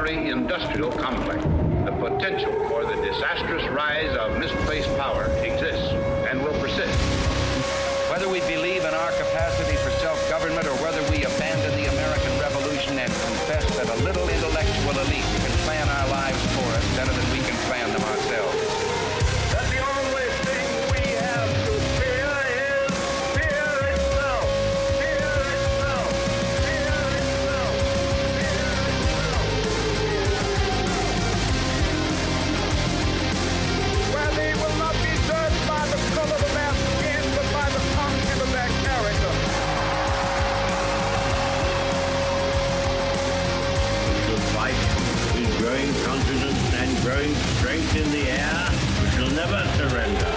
military industrial complex. The potential for the disastrous rise of misplaced power exists and will persist. Whether we believe in our capacity for self-government or whether we abandon the American Revolution and confess that a little intellectual elite can plan our lives for us better than we can plan them ourselves. That the only thing we have to fear is fear itself. Fear itself. Fear itself. Fear itself. Where they will not be judged by the color of their skin, but by the content of their character. The fight with growing confidence and growing strength in the air, we shall never surrender.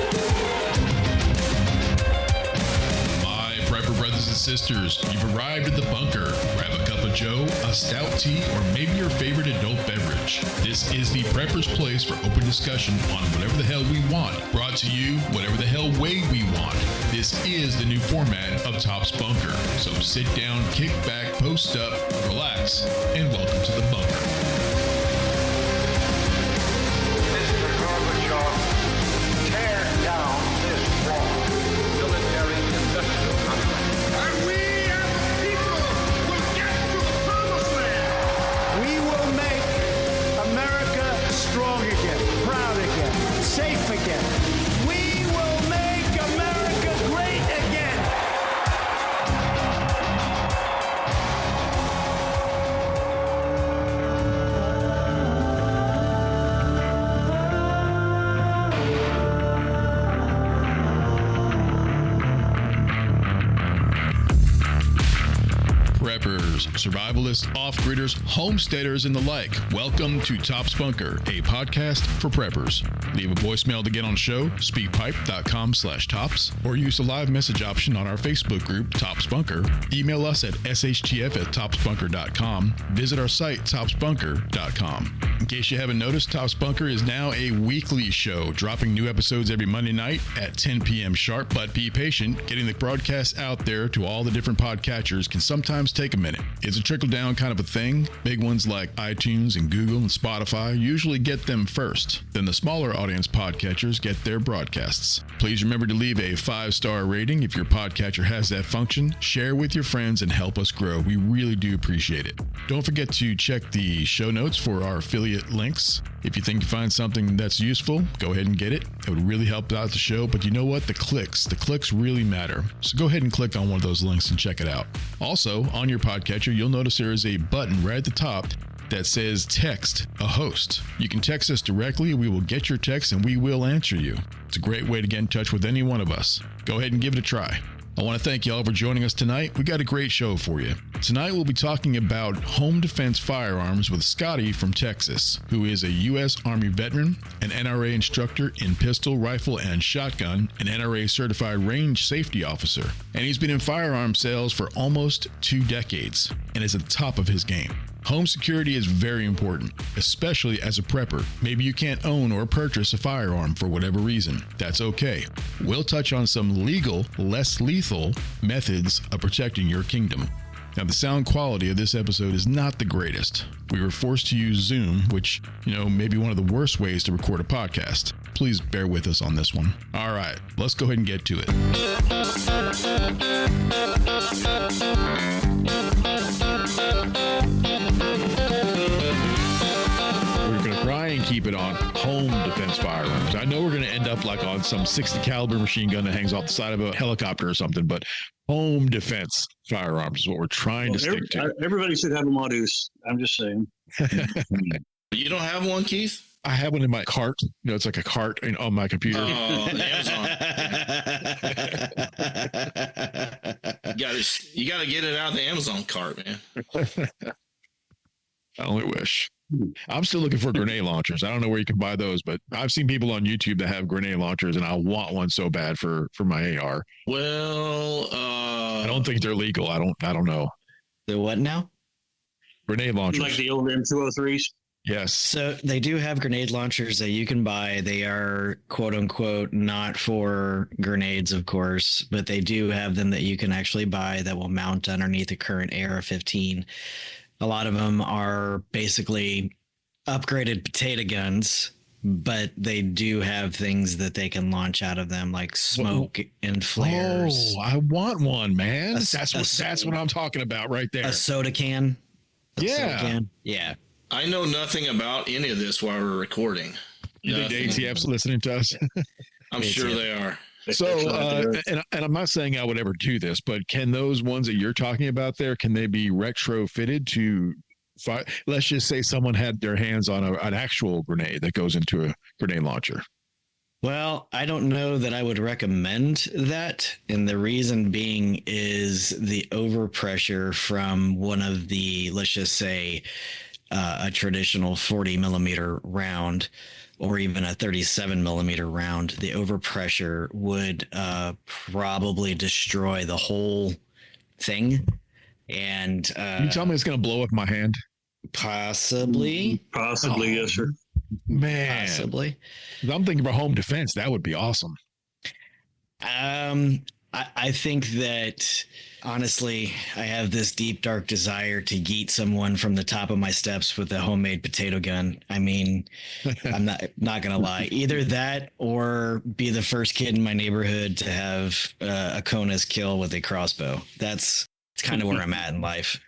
My prepper brothers and sisters, you've arrived at the bunker. Grab a cup of joe, a stout tea, or maybe your favorite adult beverage. This is the prepper's place for open discussion on whatever the hell we want. Brought to you whatever the hell way we want. This is the new format of Top's Bunker. So sit down, kick back, post up, relax, and welcome to the bunker. Mr. Gorbachev, tear down this wall. Military industrial complex. And we as a people will get to the promised land. We will make America strong again, proud again, safe again. We will make America great again. Preppers, survivalists, off-gridders, homesteaders, and the like. Welcome to Top's Bunker, a podcast for preppers. Leave a voicemail to get on the show, speakpipe.com/tops, or use the live message option on our Facebook group, Top's Bunker. Email us at shtf@topsbunker.com. Visit our site, topsbunker.com. In case you haven't noticed, Top's Bunker is now a weekly show, dropping new episodes every Monday night at 10 p.m. sharp. But be patient, getting the broadcast out there to all the different podcatchers can sometimes take a minute. It's a trickle-down kind of a thing. Big ones like iTunes and Google and Spotify usually get them first. Then the smaller audience podcatchers get their broadcasts. Please remember to leave a 5-star rating if your podcatcher has that function. Share with your friends and help us grow. We really do appreciate it. Don't forget to check the show notes for our affiliate links. If you think you find something that's useful, go ahead and get it. It would really help out the show, but you know what? The clicks really matter. So go ahead and click on one of those links and check it out. Also, on your podcatcher, you'll notice there is a button right at the top that says text a host. You can text us directly. We will get your text and we will answer you. It's a great way to get in touch with any one of us. Go ahead and give it a try. I want to thank y'all for joining us tonight. We got a great show for you. Tonight we'll be talking about Home Defense Firearms with Scotty from Texas, who is a U.S. Army veteran, an NRA instructor in pistol, rifle, and shotgun, an NRA certified range safety officer. And he's been in firearm sales for almost 2 decades and is at the top of his game. Home security is very important, especially as a prepper. Maybe you can't own or purchase a firearm for whatever reason. That's okay. We'll touch on some legal, less lethal methods of protecting your kingdom. Now, the sound quality of this episode is not the greatest. We were forced to use Zoom, which, may be one of the worst ways to record a podcast. Please bear with us on this one. All right, let's go ahead and get to it. We're going to try and keep it on Home Defense Firearms. I know we're going to end up like on some 60 caliber machine gun that hangs off the side of a helicopter or something, but Home Defense Firearms is what we're trying to stick to. Everybody should have a Modus. I'm just saying. You don't have one, Keith? I have one in my cart. It's like a cart on my computer. Oh, Amazon. You gotta get it out of the Amazon cart, man. I only wish. I'm still looking for grenade launchers. I don't know where you can buy those, but I've seen people on YouTube that have grenade launchers, and I want one so bad for my AR. Well, I don't think they're legal. I don't know. They're what now? Grenade launchers, like the old M203s. Yes. So they do have grenade launchers that you can buy. They are quote unquote not for grenades, of course, but they do have them that you can actually buy that will mount underneath a current AR-15. A lot of them are basically upgraded potato guns, but they do have things that they can launch out of them, like smoke and flares. Oh, I want one, man. A- That's what I'm talking about right there. A soda can. Yeah. Yeah. I know nothing about any of this while we're recording. You think the Nothing. ATF's listening to us? I'm sure they are. So, and I'm not saying I would ever do this, but can those ones that you're talking about there, can they be retrofitted to fire? Let's just say someone had their hands on an actual grenade that goes into a grenade launcher. Well, I don't know that I would recommend that. And the reason being is the overpressure from one of the, let's just say, a traditional 40 millimeter round or even a 37 millimeter round. The overpressure would probably destroy the whole thing. And You tell me it's going to blow up my hand? possibly, Possibly, yes, sir. Man, possibly. I'm thinking about home defense. That would be awesome. I think that honestly, I have this deep, dark desire to yeet someone from the top of my steps with a homemade potato gun. I mean, I'm not gonna lie. Either that or be the first kid in my neighborhood to have a CONUS kill with a crossbow. That's kind of where I'm at in life.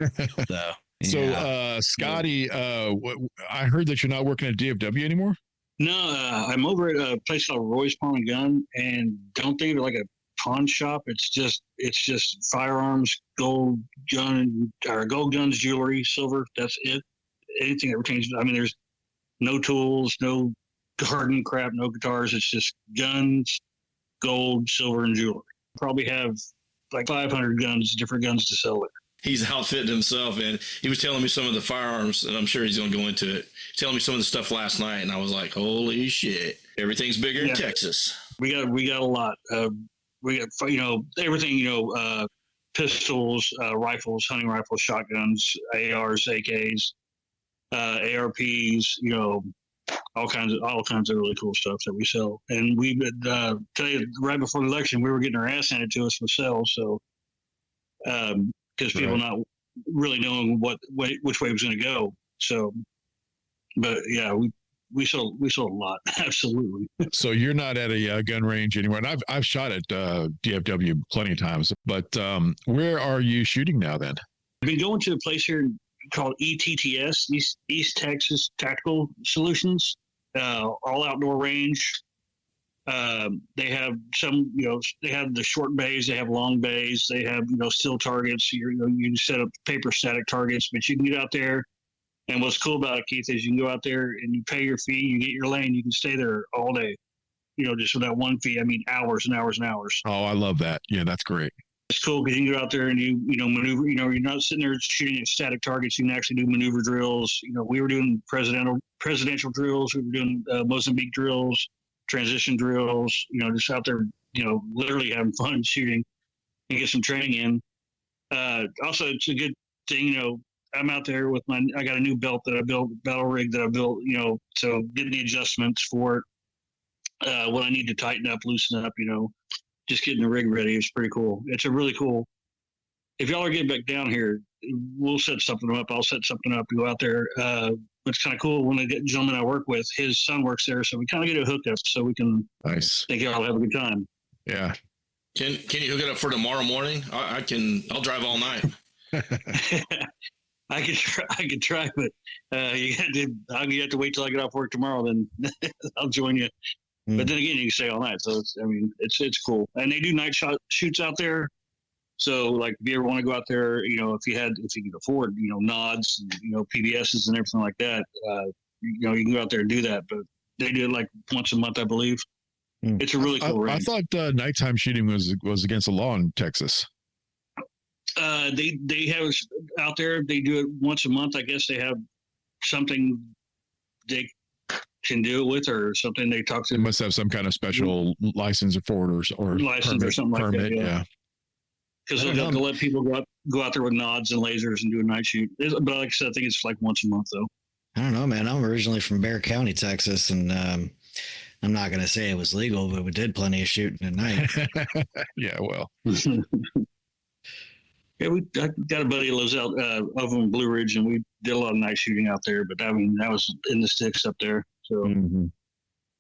So, yeah. Scotty, I heard that you're not working at DFW anymore. No, I'm over at a place called Roy's Pawn and Gun, and don't think of it like a pawn shop. It's just firearms, gold gun, or gold guns, jewelry, silver. That's it. Anything that pertains. I mean, there's no tools, no garden crap, no guitars. It's just guns, gold, silver, and jewelry. Probably have like 500 guns, different guns to sell there. He's outfitted himself, and he was telling me some of the firearms, and I'm sure he's going to go into it. Telling me some of the stuff last night, and I was like, "Holy shit! Everything's bigger in Texas." We got a lot. We got everything. Pistols, rifles, hunting rifles, shotguns, ARs, AKs, ARPs. All kinds of really cool stuff that we sell. And we tell you right before the election, we were getting our ass handed to us with sales. So. Because people not really knowing which way it was going to go. So, but yeah, we sold a lot. Absolutely. So you're not at a gun range anymore, and I've shot at DFW plenty of times. But where are you shooting now? Then I've been going to a place here called ETTS, East Texas Tactical Solutions, all outdoor range. They have some, they have the short bays, they have long bays, they have, still targets. You set up paper static targets, but you can get out there. And what's cool about it, Keith, is you can go out there and you pay your fee, you get your lane, you can stay there all day, just for that one fee. I mean, hours and hours and hours. Oh, I love that. Yeah, that's great. It's cool because you can go out there and you maneuver. You're not sitting there shooting at static targets. You can actually do maneuver drills. We were doing presidential drills. We were doing Mozambique drills, transition drills. Just out there, literally having fun shooting and get some training in. Also, it's a good thing. I'm out there with I got a new belt that I built, battle rig that I built. So getting the adjustments for it. When I need to tighten up, loosen up. Just getting the rig ready is pretty cool. It's a really cool. If y'all are getting back down here, we'll set something up. I'll set something up. Go out there. It's kind of cool when the gentleman I work with, his son works there, so we kind of get a hookup so we can. Nice. Think y'all have a good time. Yeah. Can you hook it up for tomorrow morning? I'll drive all night. I could try, but you have to wait till I get off work tomorrow. Then I'll join you. But then again, you can stay all night. So it's cool. And they do night shoots out there. So like if you ever want to go out there, if you can afford, nods, PBSs and everything like that, you can go out there and do that. But they do it like once a month, I believe. It's a really cool range. I thought nighttime shooting was against the law in Texas. They have out there. They do it once a month. I guess they have something they can do it with, or something they talk to. They must have some kind of special license for it, or license permit, or something like that. Yeah. Because they'll let people go out there with nods and lasers and do a night shoot. But like I said, I think it's like once a month though. I don't know, man. I'm originally from Bear County, Texas, and I'm not going to say it was legal, but we did plenty of shooting at night. Yeah, well. Yeah, I got a buddy who lives out over in Blue Ridge, and we did a lot of night shooting out there. But I mean, that was in the sticks up there. So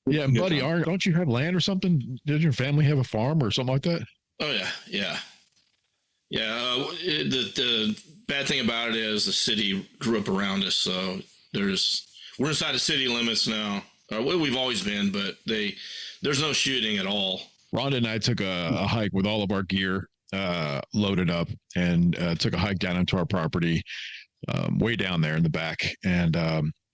yeah, and buddy, don't you have land or something? Did your family have a farm or something like that? Oh yeah. The bad thing about it is the city grew up around us, so we're inside the city limits now. We've always been, but there's no shooting at all. Rhonda and I took a hike with all of our gear loaded up, and took a hike down into our property, way down there in the back, and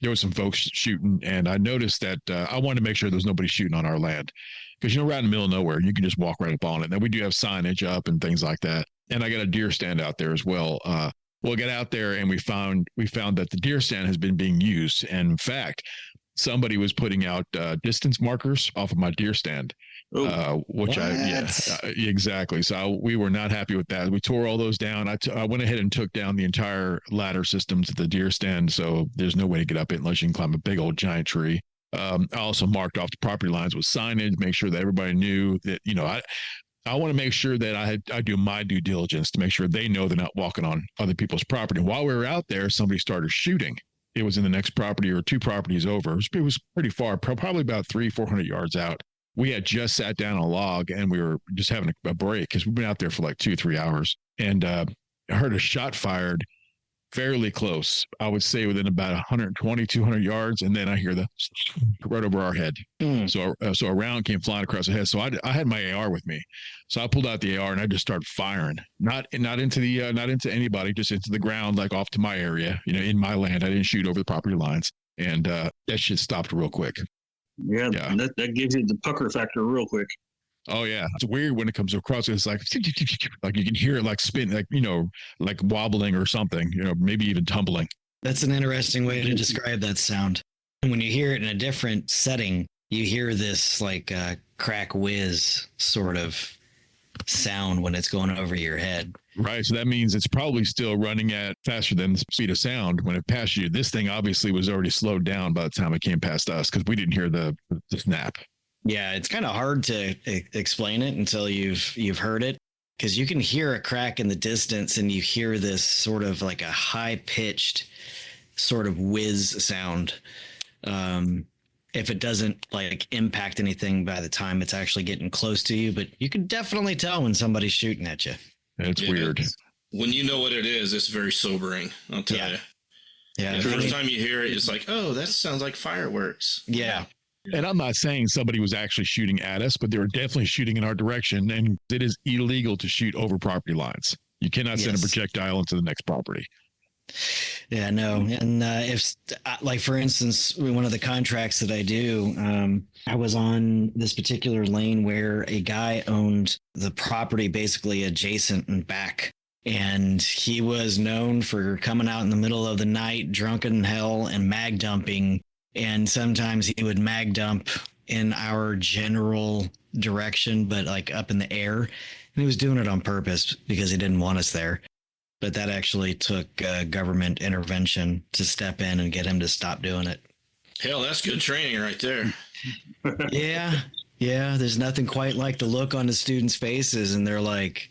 there was some folks shooting, and I noticed that I wanted to make sure there was nobody shooting on our land, because we're out in the middle of nowhere, you can just walk right up on it. And we do have signage up and things like that, and I got a deer stand out there as well. We'll get out there, and we found that the deer stand has been being used, and in fact, somebody was putting out distance markers off of my deer stand. Exactly. So we were not happy with that. We tore all those down. I went ahead and took down the entire ladder system to the deer stand, so there's no way to get up it unless you can climb a big old giant tree. I also marked off the property lines with signage, make sure that everybody knew that, I want to make sure that I do my due diligence to make sure they know they're not walking on other people's property. While we were out there, somebody started shooting. It was in the next property or two properties over. It was pretty far, probably about 300-400 yards out. We had just sat down on a log, and we were just having a break because we've been out there for like 2-3 hours. And I heard a shot fired fairly close. I would say within about 120-200 yards, and then I hear the right over our head. So a round came flying across the head. So I had my AR with me, so I pulled out the AR and I just started firing. Not into anybody, just into the ground, like off to my area, in my land. I didn't shoot over the property lines, and that shit stopped real quick. Yeah. That gives you the pucker factor real quick. Oh yeah, it's weird when it comes across. It's like you can hear it like spin, like wobbling or something. Maybe even tumbling. That's an interesting way to describe that sound. And when you hear it in a different setting, you hear this like crack whiz sort of sound when it's going over your head. Right. So that means it's probably still running at faster than the speed of sound when it passed you. This thing obviously was already slowed down by the time it came past us, because we didn't hear the snap. Yeah, it's kind of hard to explain it until you've heard it, because you can hear a crack in the distance, and you hear this sort of like a high-pitched sort of whiz sound. If it doesn't like impact anything by the time it's actually getting close to you, but you can definitely tell when somebody's shooting at you. It's weird. When you know what it is, it's very sobering. I'll tell you. Yeah. The first time you hear it, it's like, oh, that sounds like fireworks. Yeah. And I'm not saying somebody was actually shooting at us, but they were definitely shooting in our direction. And it is illegal to shoot over property lines. You cannot send a projectile into the next property. Yeah, no. And if, like, for instance, one of the contracts that I do, I was on this particular lane where a guy owned the property basically adjacent and back. And he was known for coming out in the middle of the night, drunken hell, and mag dumping. And sometimes he would mag dump in our general direction, but like up in the air. And he was doing it on purpose because he didn't want us there. But that actually took government intervention to step in and get him to stop doing it. Hell, that's good training right there. Yeah. There's nothing quite like the look on the students' faces. And they're like,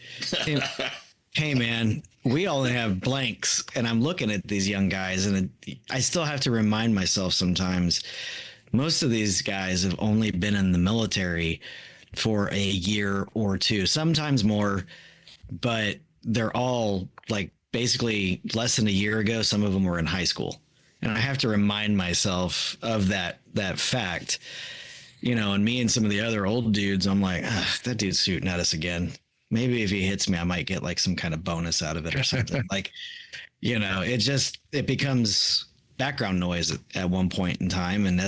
hey, man, we only have blanks. And I'm looking at these young guys, and I still have to remind myself sometimes, most of these guys have only been in the military for a year or two, sometimes more, but they're all like basically less than a year ago. Some of them were in high school. And I have to remind myself of that fact, and me and some of the other old dudes, I'm like, that dude's shooting at us again. Maybe if he hits me, I might get like some kind of bonus out of it or something. Like, it becomes background noise at one point in time. And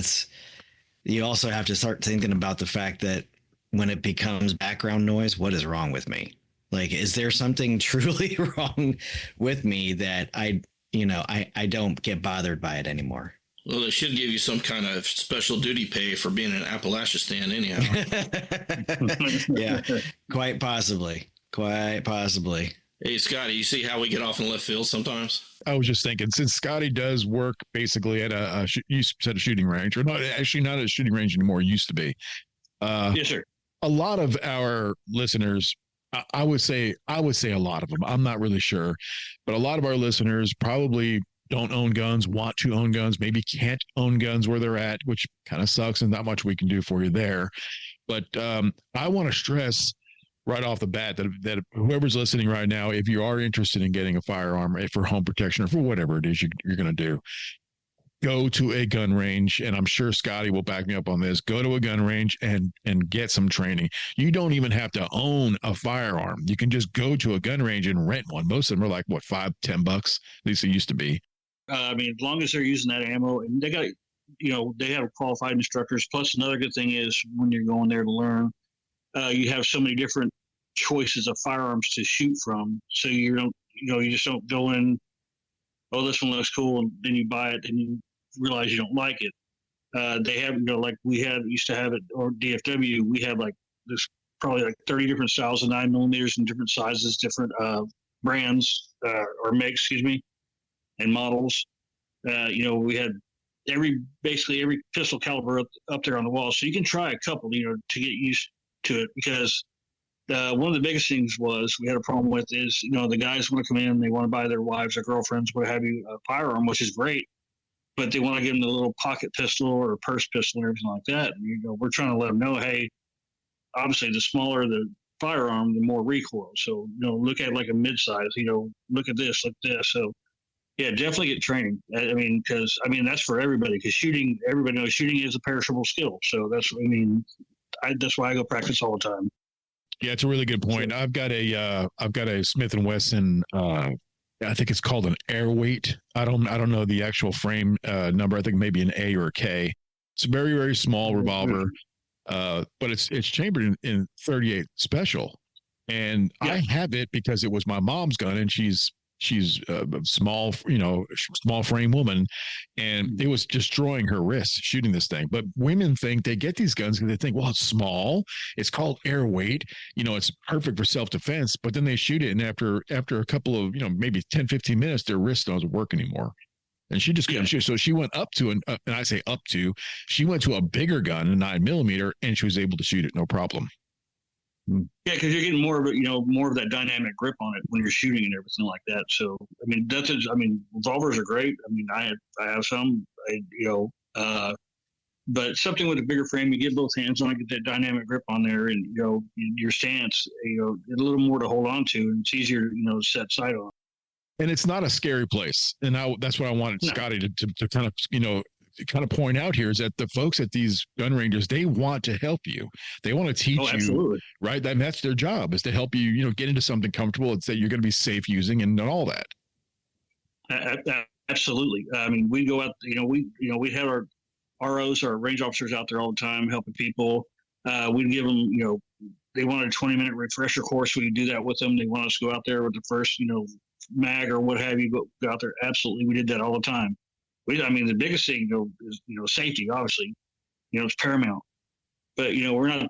you also have to start thinking about the fact that when it becomes background noise, what is wrong with me? Like, is there something truly wrong with me that I don't get bothered by it anymore? Well, they should give you some kind of special duty pay for being in Appalachia stand anyhow. Yeah, quite possibly. Hey, Scotty, you see how we get off in left field sometimes? I was just thinking, since Scotty does work basically at you said a shooting range, or not at a shooting range anymore, it used to be. Yes, sir. A lot of our listeners I would say a lot of them. I'm not really sure, but a lot of our listeners probably don't own guns, want to own guns, maybe can't own guns where they're at, which kind of sucks and not much we can do for you there. But I want to stress right off the bat that whoever's listening right now, if you are interested in getting a firearm for home protection or for whatever it is you're going to do, go to a gun range, and I'm sure Scotty will back me up on this. Go to a gun range and get some training. You don't even have to own a firearm. You can just go to a gun range and rent one. Most of them are like what, $5-10? At least it used to be. I mean, as long as they're using that ammo, and they got, they have qualified instructors. Plus, another good thing is when you're going there to learn, you have so many different choices of firearms to shoot from. So you don't, you just don't go in, oh, this one looks cool, and then you buy it and you realize you don't like it. They have, like we used to have it, or DFW, we had like there's probably like 30 different styles of 9mm in different sizes, different brands or makes, and models. We had basically every pistol caliber up there on the wall. So you can try a couple, to get used to it, because one of the biggest things we had a problem with is, the guys want to come in, they want to buy their wives or girlfriends, what have you, a firearm, which is great, but they want to give them the little pocket pistol or purse pistol and everything like that. And, we're trying to let them know, hey, obviously the smaller the firearm, the more recoil. So, look at like a mid-size, look at this. So, yeah, definitely get training. Because that's for everybody. Because everybody knows shooting is a perishable skill. So that's why I go practice all the time. Yeah, it's a really good point. I've got a Smith & Wesson. I think it's called an Airweight. I don't know the actual frame number. I think maybe an A or a K. It's a very, very small revolver, but it's chambered in 38 special, and yeah. I have it because it was my mom's gun, and she's a small frame woman, and it was destroying her wrists shooting this thing. But women think they get these guns because they think, well, it's small, it's called Airweight, it's perfect for self-defense, but then they shoot it, and after a couple of, maybe 10-15 minutes, their wrist doesn't work anymore. And she just couldn't shoot. So she went up to, and I say up to, she went to a bigger gun, a 9mm, and she was able to shoot it no problem. Yeah, because you're getting more of it, more of that dynamic grip on it when you're shooting and everything like that. So, revolvers are great. I have some, but something with a bigger frame, you get both hands on it, get that dynamic grip on there, and your stance, a little more to hold on to, and it's easier, to set sight on. And it's not a scary place, and that's what I wanted Scotty to kind of point out here, is that the folks at these gun ranges, they want to help you. They want to teach you, right? That's their job, is to help you, get into something comfortable. It's that you're going to be safe using and all that. Absolutely. We go out, we have our ROs, our range officers out there all the time helping people. We'd give them, they wanted a 20-minute refresher course. We do that with them. They want us to go out there with the first, mag or what have you, go out there. Absolutely. We did that all the time. The biggest thing, is, safety, obviously, it's paramount. But, we're not,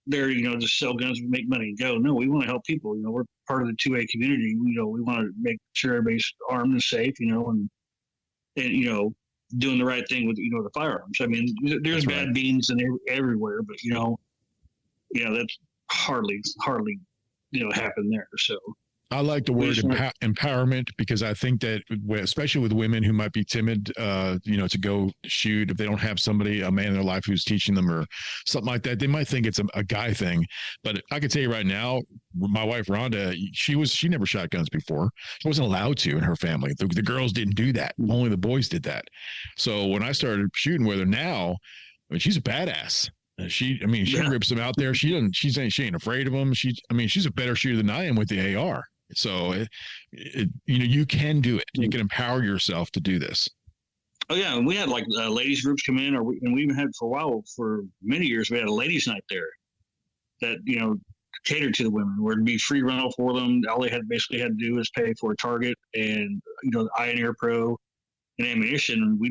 there, to sell guns and make money and go. No, we want to help people. We're part of the 2A community. We want to make sure everybody's armed and safe, and doing the right thing with, the firearms. There's bad beans everywhere, but, that's hardly, happen there. So. I like the word empowerment, because I think that, especially with women who might be timid, to go shoot, if they don't have somebody, a man in their life who's teaching them or something like that, they might think it's a guy thing. But I can tell you right now, my wife, Rhonda, she never shot guns before. She wasn't allowed to in her family. The girls didn't do that. Only the boys did that. So when I started shooting with her now, she's a badass. She rips them out there. She ain't afraid of them. She's a better shooter than I am with the AR. So, you can do it. You can empower yourself to do this. Oh yeah, and we had like ladies groups come in, and we even had for a while, for many years, we had a ladies' night there that catered to the women, where it'd be free rental for them. All they had to do is pay for a target and the eye and ear pro and ammunition, and we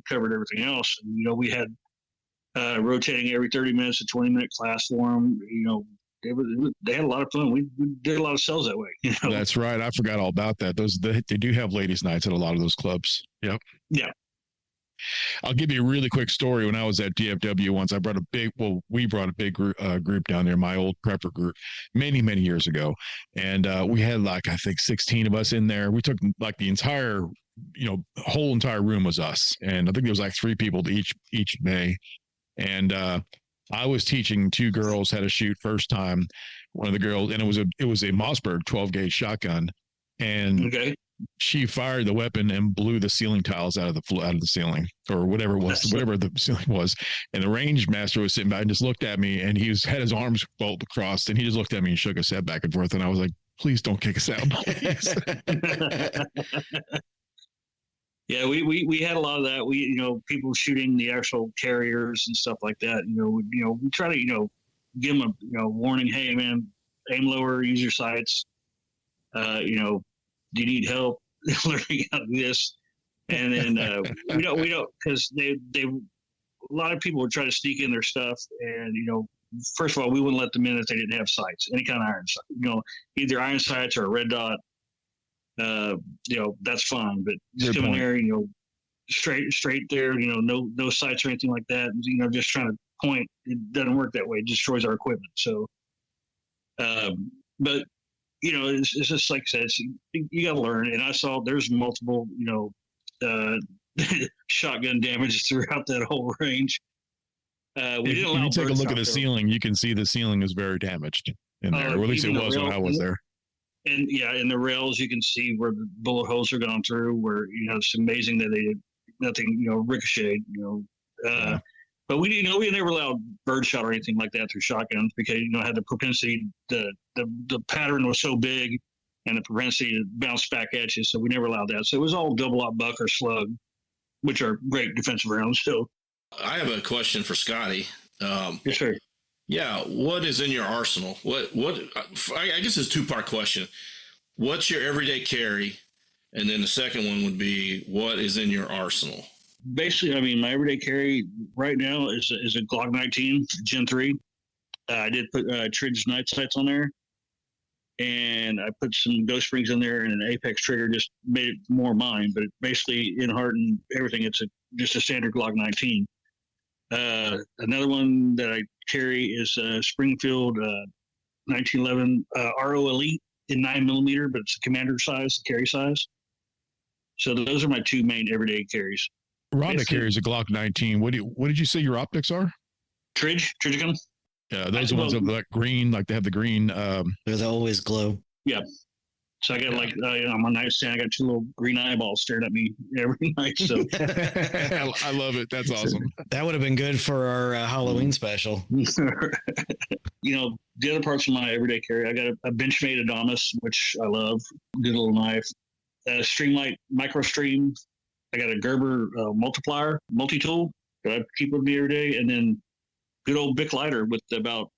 covered everything else. And, we had rotating every 30 minutes, a 20-minute class for them. They had a lot of fun. We did a lot of sales that way. That's right. I forgot all about that. They do have ladies' nights at a lot of those clubs. Yep. Yeah. I'll give you a really quick story. When I was at DFW once, we brought a big group down there, my old prepper group, many, many years ago. And we had like, I think 16 of us in there. We took like the entire, whole entire room was us. And I think there was like 3 people to each bay. And I was teaching 2 girls how to shoot first time. One of the girls, and it was a Mossberg 12 gauge shotgun. And Okay. she fired the weapon and blew the ceiling tiles out of the ceiling, or whatever it was, whatever the ceiling was. And the range master was sitting back and just looked at me, and had his arms both crossed, and he just looked at me and shook his head back and forth. And I was like, please don't kick us out, please. Yeah, we had a lot of that. We, people shooting the actual carriers and stuff like that. We try to, give them a, warning. Hey, man, aim lower, use your sights. Do you need help learning how to do this? And then we don't, because they a lot of people would try to sneak in their stuff, and first of all, we wouldn't let them in if they didn't have sights, any kind of iron sight. Either iron sights or a red dot. That's fine, but just come in there, straight there, no sights or anything like that. Just trying to point, it doesn't work that way. It destroys our equipment. So, but it's just like I said, you got to learn. And I saw there's multiple, shotgun damage throughout that whole range. If you take a look at the ceiling, you can see the ceiling is very damaged in there, or at least it was when I was there. And in the rails, you can see where the bullet holes are gone through, where, it's amazing that nothing, ricocheted, but we never allowed birdshot or anything like that through shotguns, because, had the propensity, the pattern was so big and the propensity to bounce back at you. So we never allowed that. So it was all double-aught buck or slug, which are great defensive rounds. So I have a question for Scotty. Yes, sir. Yeah, what is in your arsenal? I guess it's a 2-part question. What's your everyday carry? And then the second one would be, what is in your arsenal? Basically, my everyday carry right now is a Glock 19 Gen 3. I did put Tridge night sights on there, and I put some Ghost Springs in there and an Apex trigger, just made it more mine. But basically, in heart and everything, it's just a standard Glock 19. Another one that I carry is Springfield 1911 RO Elite in 9mm, but it's a commander size, carry size. So those are my 2 main everyday carries. Rhonda carries a Glock 19. What did you say your optics are? Tridge gun. Yeah, those are ones that like green, like they have the green. They always glow. Yeah. So I got on my nightstand, I got 2 little green eyeballs staring at me every night. So I love it. That's awesome. That would have been good for our Halloween special. The other parts of my everyday carry, I got a Benchmade Adonis, which I love. Good little knife. A Streamlight Micro Stream. I got a Gerber multi-tool that I keep with me every day. And then good old Bic lighter with about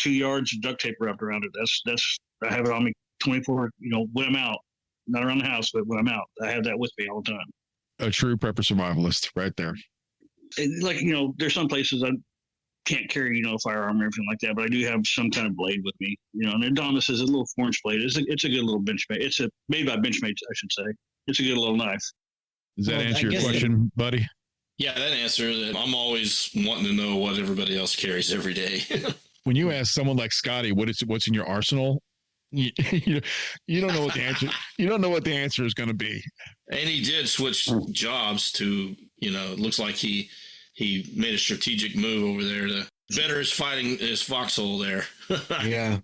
2 yards of duct tape wrapped around it. That's I have it on me 24, when I'm out, not around the house, but when I'm out, I have that with me all the time. A true prepper survivalist right there. And there's some places I can't carry, a firearm or everything like that, but I do have some kind of blade with me, and Adonis is a little 4-inch blade. It's a good little Benchmade. It's made by Benchmade, I should say. It's a good little knife. Does that answer your question, buddy? Yeah, that answers it. I'm always wanting to know what everybody else carries every day. When you ask someone like Scotty, what's in your arsenal, you don't know what the answer. You don't know what the answer is going to be. And he did switch jobs to, it looks like he made a strategic move over there to better his foxhole there. Yeah.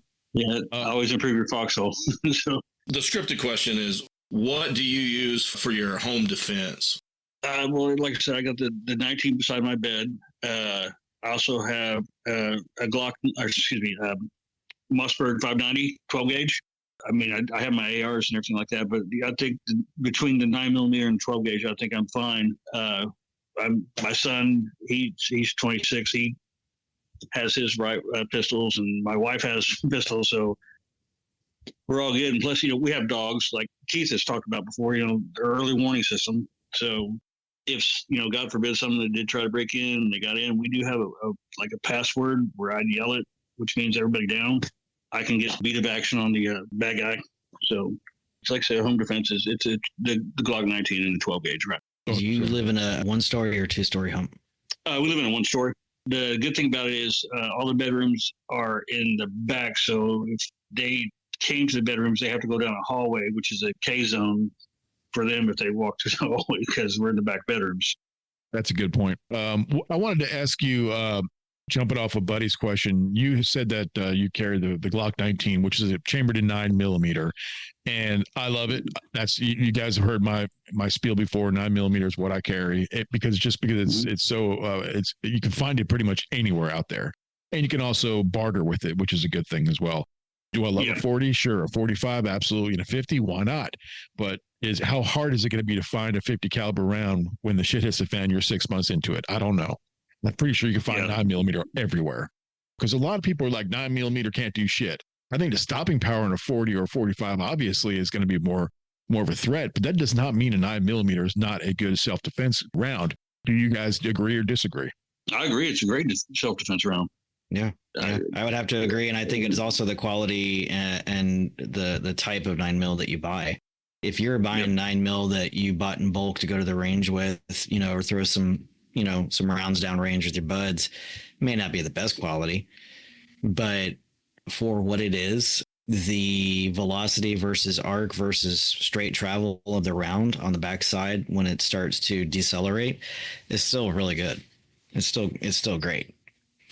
Always improve your foxhole. So the scripted question is, what do you use for your home defense? Well, like I said, I got the 19 beside my bed. I also have a Glock, Mossberg 590 12 gauge. I have my ARs and everything like that, but I think between the 9mm and 12 gauge, I think I'm fine. My son, he's 26. He has his pistols, and my wife has pistols, so we're all good. And plus, we have dogs, like Keith has talked about before. The early warning system. So if God forbid someone did try to break in and they got in, we do have a password where I'd yell it, which means everybody down. I can get beat of action on the bad guy. So it's like I say, home defense is the Glock 19 and the 12 gauge, right? Do you live in a 1-story or 2-story home? We live in a 1-story. The good thing about it is all the bedrooms are in the back. So if they came to the bedrooms, they have to go down a hallway, which is a K zone for them if they walk through the hallway because we're in the back bedrooms. That's a good point. I wanted to ask you, jumping off of Buddy's question, you said that you carry the Glock 19, which is chambered in 9mm, and I love it. That's you guys have heard my spiel before. 9mm is what I carry because it's so it's you can find it pretty much anywhere out there, and you can also barter with it, which is a good thing as well. Do I love a 40? Sure. A 45? Absolutely. And a 50? Why not? But how hard is it going to be to find a 50 caliber round when the shit hits the fan? You're 6 months into it. I don't know. I'm pretty sure you can find 9mm everywhere, because a lot of people are like 9mm can't do shit. I think the stopping power in a 40 or 45 obviously is going to be more of a threat, but that does not mean a 9mm is not a good self-defense round. Do you guys agree or disagree? I agree. It's a great self-defense round. Yeah, I would have to agree, and I think it's also the quality and the type of 9mm that you buy. If you're buying 9mm that you bought in bulk to go to the range with, or throw some rounds down range with your buds, may not be the best quality, but for what it is, the velocity versus arc versus straight travel of the round on the backside when it starts to decelerate is still really good. It's still great.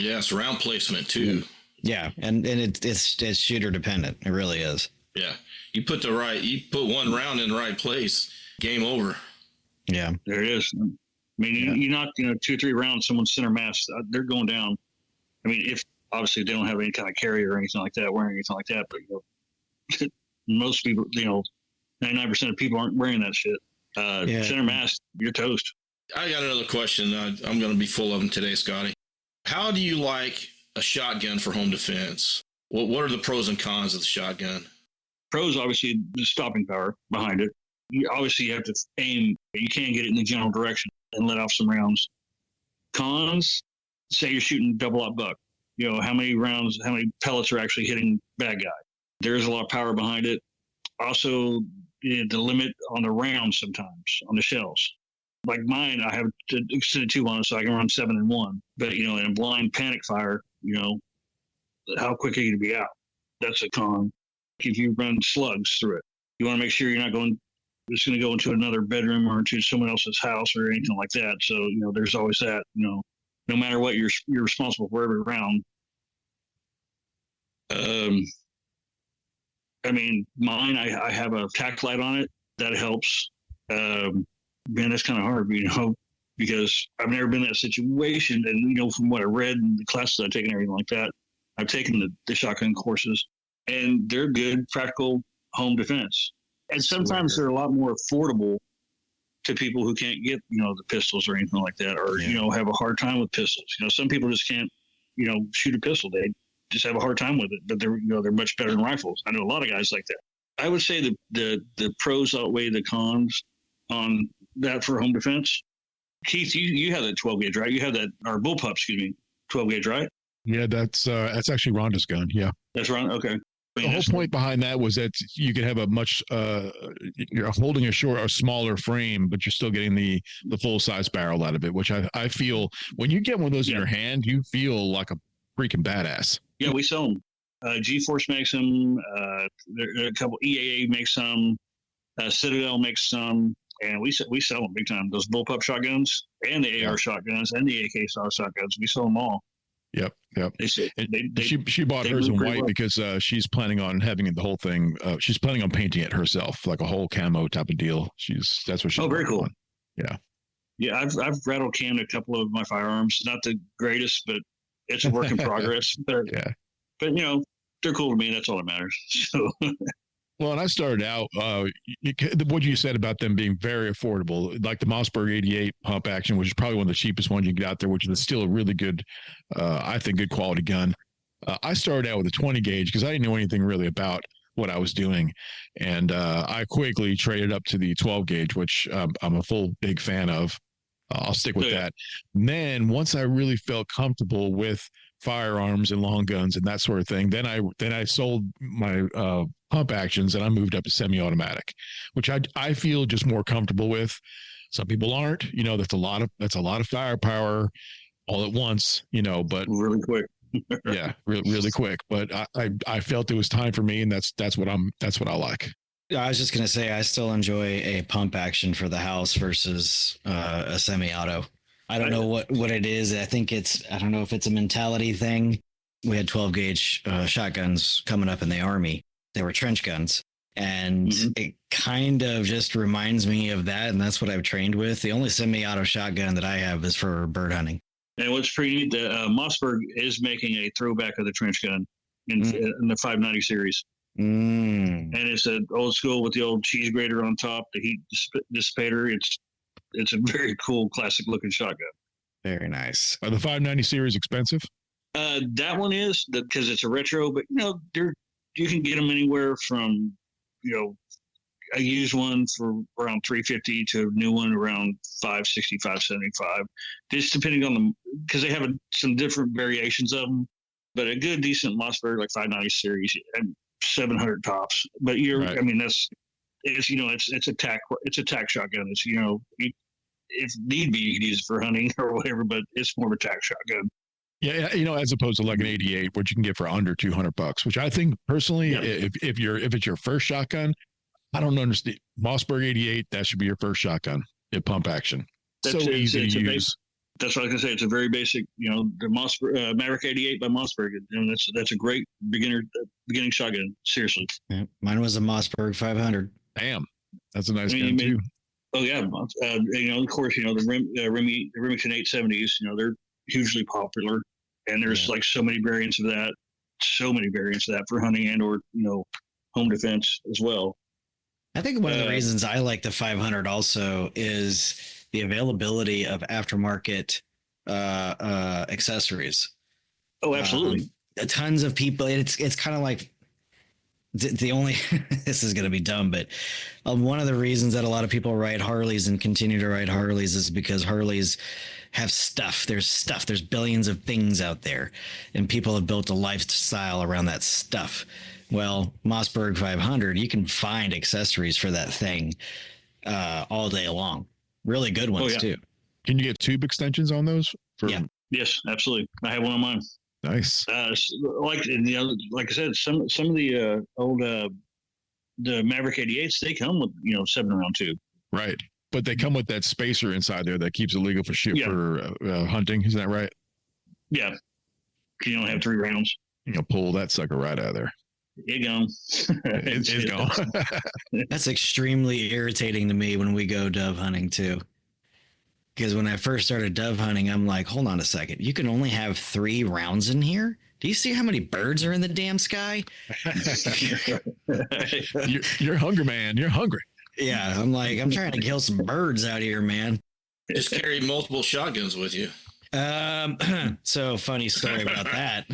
Yeah, it's round placement too. Yeah, and it's shooter dependent. It really is. Yeah, you put one round in the right place, game over. Yeah, there it is. I mean, you knock 2 or 3 rounds, someone's center mass, they're going down. I mean, if obviously they don't have any kind of carrier or anything like that, wearing anything like that, but most people, 99% of people aren't wearing that shit. Center mass, you're toast. I got another question. I'm going to be full of them today, Scotty. How do you like a shotgun for home defense? What are the pros and cons of the shotgun? Pros, obviously, the stopping power behind it. You have to aim. You can't get it in the general direction and let off some rounds. Cons, say you're shooting double-aught buck. How many pellets are actually hitting bad guy? There's a lot of power behind it. Also, the limit on the rounds sometimes, on the shells. Like mine, I have extended tube on it, so I can run 7 and 1. But, in a blind panic fire, how quick are you to be out? That's a con. If you run slugs through it, you want to make sure you're not it's going to go into another bedroom or into someone else's house or anything like that. So, there's always that, no matter what, you're responsible for every round. I mean, mine, I have a tack light on it. That helps. Man, that's kind of hard, because I've never been in that situation. And, from what I read and the classes I've taken, everything like that, I've taken the shotgun courses, and they're good, practical home defense. And sometimes they're a lot more affordable to people who can't get, the pistols or anything like that, or, have a hard time with pistols. Some people just can't, shoot a pistol. They just have a hard time with it, but they're much better than rifles. I know a lot of guys like that. I would say the pros outweigh the cons on that for home defense. Keith, you have that 12 gauge, right? You have that, or bullpup, 12 gauge, right? Yeah, that's actually Rhonda's gun. Yeah, that's Rhonda. Okay. The whole point behind that was that you could have a much you're holding a smaller frame, but you're still getting the full size barrel out of it, which I feel when you get one of those in your hand, you feel like a freaking badass. Yeah, we sell them. G-Force makes them. There are a couple. EAA makes some. Citadel makes some, and we sell them big time. Those bullpup shotguns and the AR shotguns and the AK shotguns, we sell them all. Yep. She bought they hers in white well. because she's planning on having the whole thing. She's planning on painting it herself, like a whole camo type of deal. That's what she's. Oh, very cool. On. Yeah. Yeah, I've rattle canned a couple of my firearms. Not the greatest, but it's a work in progress. But they're cool to me. That's all that matters. So. Well, and I started out, what you said about them being very affordable, like the Mossberg 88 pump action, which is probably one of the cheapest ones you can get out there, which is still a really good, I think, good quality gun. I started out with a 20 gauge because I didn't know anything really about what I was doing. And I quickly traded up to the 12 gauge, which I'm a full big fan of. I'll stick with that. And then once I really felt comfortable with firearms and long guns and that sort of thing, then I sold my pump actions and I moved up to semi-automatic, which I feel just more comfortable with. Some people aren't. That's a lot of firepower all at once. But really quick. Yeah, really quick. But I felt it was time for me, and that's what I like. I was just gonna say I still enjoy a pump action for the house versus a semi-auto. I don't know what it is. I don't know if it's a mentality thing. We had 12 gauge shotguns coming up in the Army. They were trench guns. And it kind of just reminds me of that. And that's what I've trained with. The only semi-auto shotgun that I have is for bird hunting. And what's pretty neat, Mossberg is making a throwback of the trench gun in the 590 series. And it's an old school with the old cheese grater on top, the heat dissipator. It's a very cool, classic looking shotgun. Very nice. Are the 590 series expensive? That one is because it's a retro, but you can get them anywhere from a used one for around $350 to a new one around $560, $575, just depending on because they have some different variations of them. But a good, decent Mossberg like 590 series and 700 tops. But I mean, it's a tack shotgun. It's if need be, you can use it for hunting or whatever, but it's more of a tack shotgun. Yeah, as opposed to like an 88, which you can get for under $200, which I think personally, if it's your first shotgun, I don't understand. Mossberg 88, that should be your first shotgun. Pump action. Easy to use. That's what I was gonna say. It's a very basic, the Mossberg Maverick 88 by Mossberg, and that's a great beginning shotgun. Seriously. Yeah, mine was a Mossberg 500. Damn, that's a nice gun too. Oh yeah, of course, the Remington 870s. They're hugely popular, and there's like so many variants of that for hunting and or home defense as well. I think one of the reasons I like the 500 also is the availability of aftermarket accessories. Oh, absolutely. Tons of people. It's kind of like the only, this is going to be dumb, but one of the reasons that a lot of people ride Harleys and continue to ride Harleys is because Harleys have stuff. There's billions of things out there, and people have built a lifestyle around that stuff. Well, Mossberg 500, you can find accessories for that thing all day long. Really good ones too. Can you get tube extensions on those? Yeah. Yes, absolutely. I have one on mine. Nice. Like I said, some of the old the Maverick 88s, they come with 7-round tube. Right, but they come with that spacer inside there that keeps it legal for hunting. Isn't that right? Yeah. You don't have 3 rounds. Pull that sucker right out of there. It's gone. It's gone. That's extremely irritating to me when we go dove hunting too. Because when I first started dove hunting, I'm like, hold on a second. You can only have 3 rounds in here? Do you see how many birds are in the damn sky? You're hungry, man. You're hungry. Yeah, I'm like, I'm trying to kill some birds out here, man. Just carry multiple shotguns with you. So funny story about that.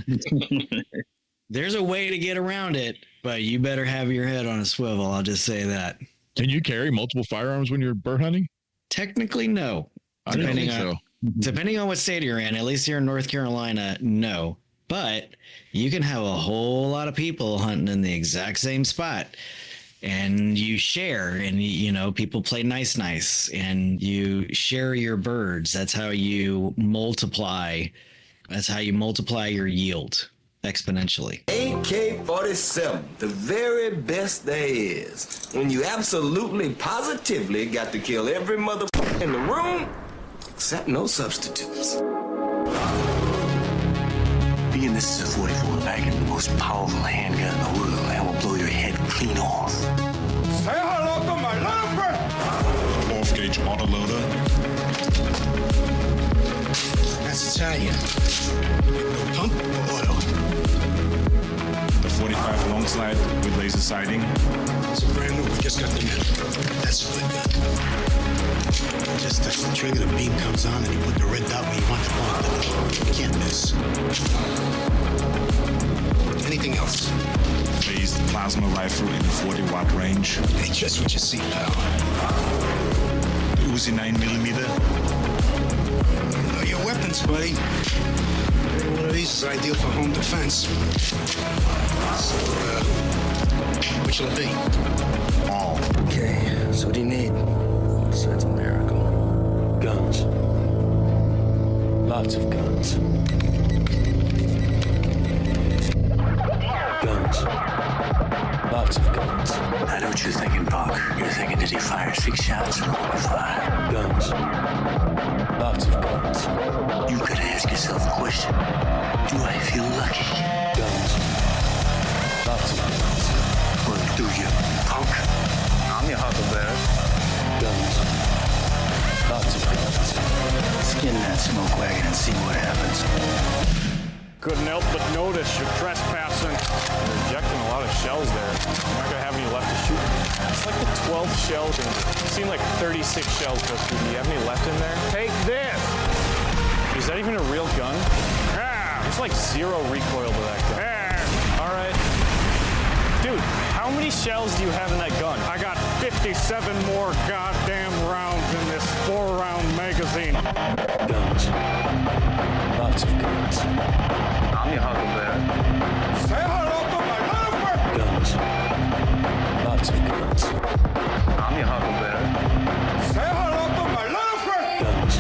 There's a way to get around it, but you better have your head on a swivel. I'll just say that. Can you carry multiple firearms when you're bird hunting? Technically, no. Depending on what state you're in, at least here in North Carolina, no. But you can have a whole lot of people hunting in the exact same spot, and you share, and people play nice, and you share your birds. That's how you multiply. That's how you multiply your yield exponentially. AK-47, the very best there is. When you absolutely, positively got to kill every motherfucker in the room, except no substitutes. Being this is a 44 Magnum, the most powerful handgun in the world, I will blow your head clean off. Say hello to my little friend! Off-gauge autoloader. That's Italian. No pump or oil. The 45 long slide with laser sighting. It's a brand new, we just got them in. That's a good gun. Just touch the trigger, the beam comes on, and you put the red dot where you want the bomb. You can't miss. Anything else? Phased plasma rifle in the 40-watt range. Hey, just what you see, pal. Uzi 9mm. You know your weapons, buddy. Every one of these is ideal for home defense. So, which will it be? All. Okay, so what do you need? Besides a miracle. Guns. Lots of guns. Guns. Lots of guns. I know what you're thinking, Buck. You're thinking, did he fire 6 shots or only 5? Guns. Lots of guns. You could ask yourself a question. Do I feel lucky? Guns. Lots of guns. Well, do you, punk? I'm your huckleberry. Guns. Lots of guns. Skin that smoke wagon and see what happens. Couldn't help but notice you're trespassing. You're ejecting a lot of shells there. You're not gonna have any left to shoot. It's like the 12th shell game. It seemed like 36 shells go through. Do you have any left in there? Take this! Is that even a real gun? There's like 0 recoil to that gun. All right. Dude, how many shells do you have in that gun? I got 57 more goddamn rounds in this 4-round magazine. Guns. Lots of guns. I'm your huckleberry. Say hello to my little friend. Guns. Lots of guns. I'm your huckleberry. Say hello to my little friend. Guns.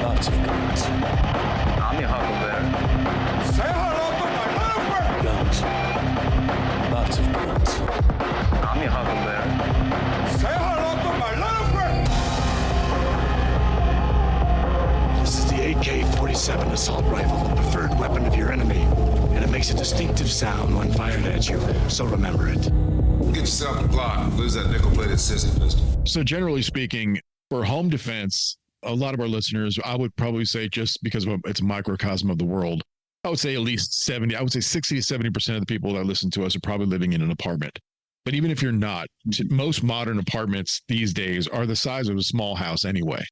Lots of guns. I'm your huckleberry. Say hello to my little friend. Guns. Lots of guns. I'm your huckleberry. Say hello to my little friend. This is the AK-47 assault rifle, the preferred weapon of your enemy, and it makes a distinctive sound when fired at you, so remember it. Get yourself a Glock. Lose that nickel-plated sissy pistol. So generally speaking, for home defense, a lot of our listeners, I would probably say, just because it's a microcosm of the world, I would say at least 60 to 70% of the people that listen to us are probably living in an apartment. But even if you're not, most modern apartments these days are the size of a small house anyway.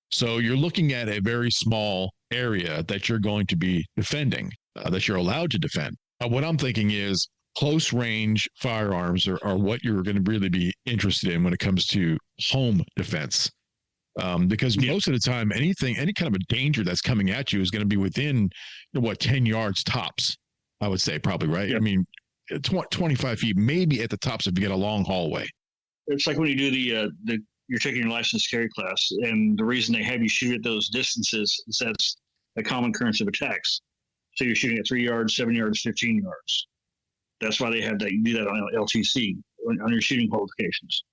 So you're looking at a very small area that you're going to be defending, that you're allowed to defend. What I'm thinking is close range firearms are what you're going to really be interested in when it comes to home defense. Because most of the time, any kind of a danger that's coming at you is going to be within 10 yards tops, I would say, probably, right? I mean, 25 feet, maybe at the tops if you get a long hallway. It's like when you do you're taking your license carry class, and the reason they have you shoot at those distances is that's a common occurrence of attacks. So you're shooting at 3 yards, 7 yards, 15 yards. That's why they have that. You do that on LTC on your shooting qualifications.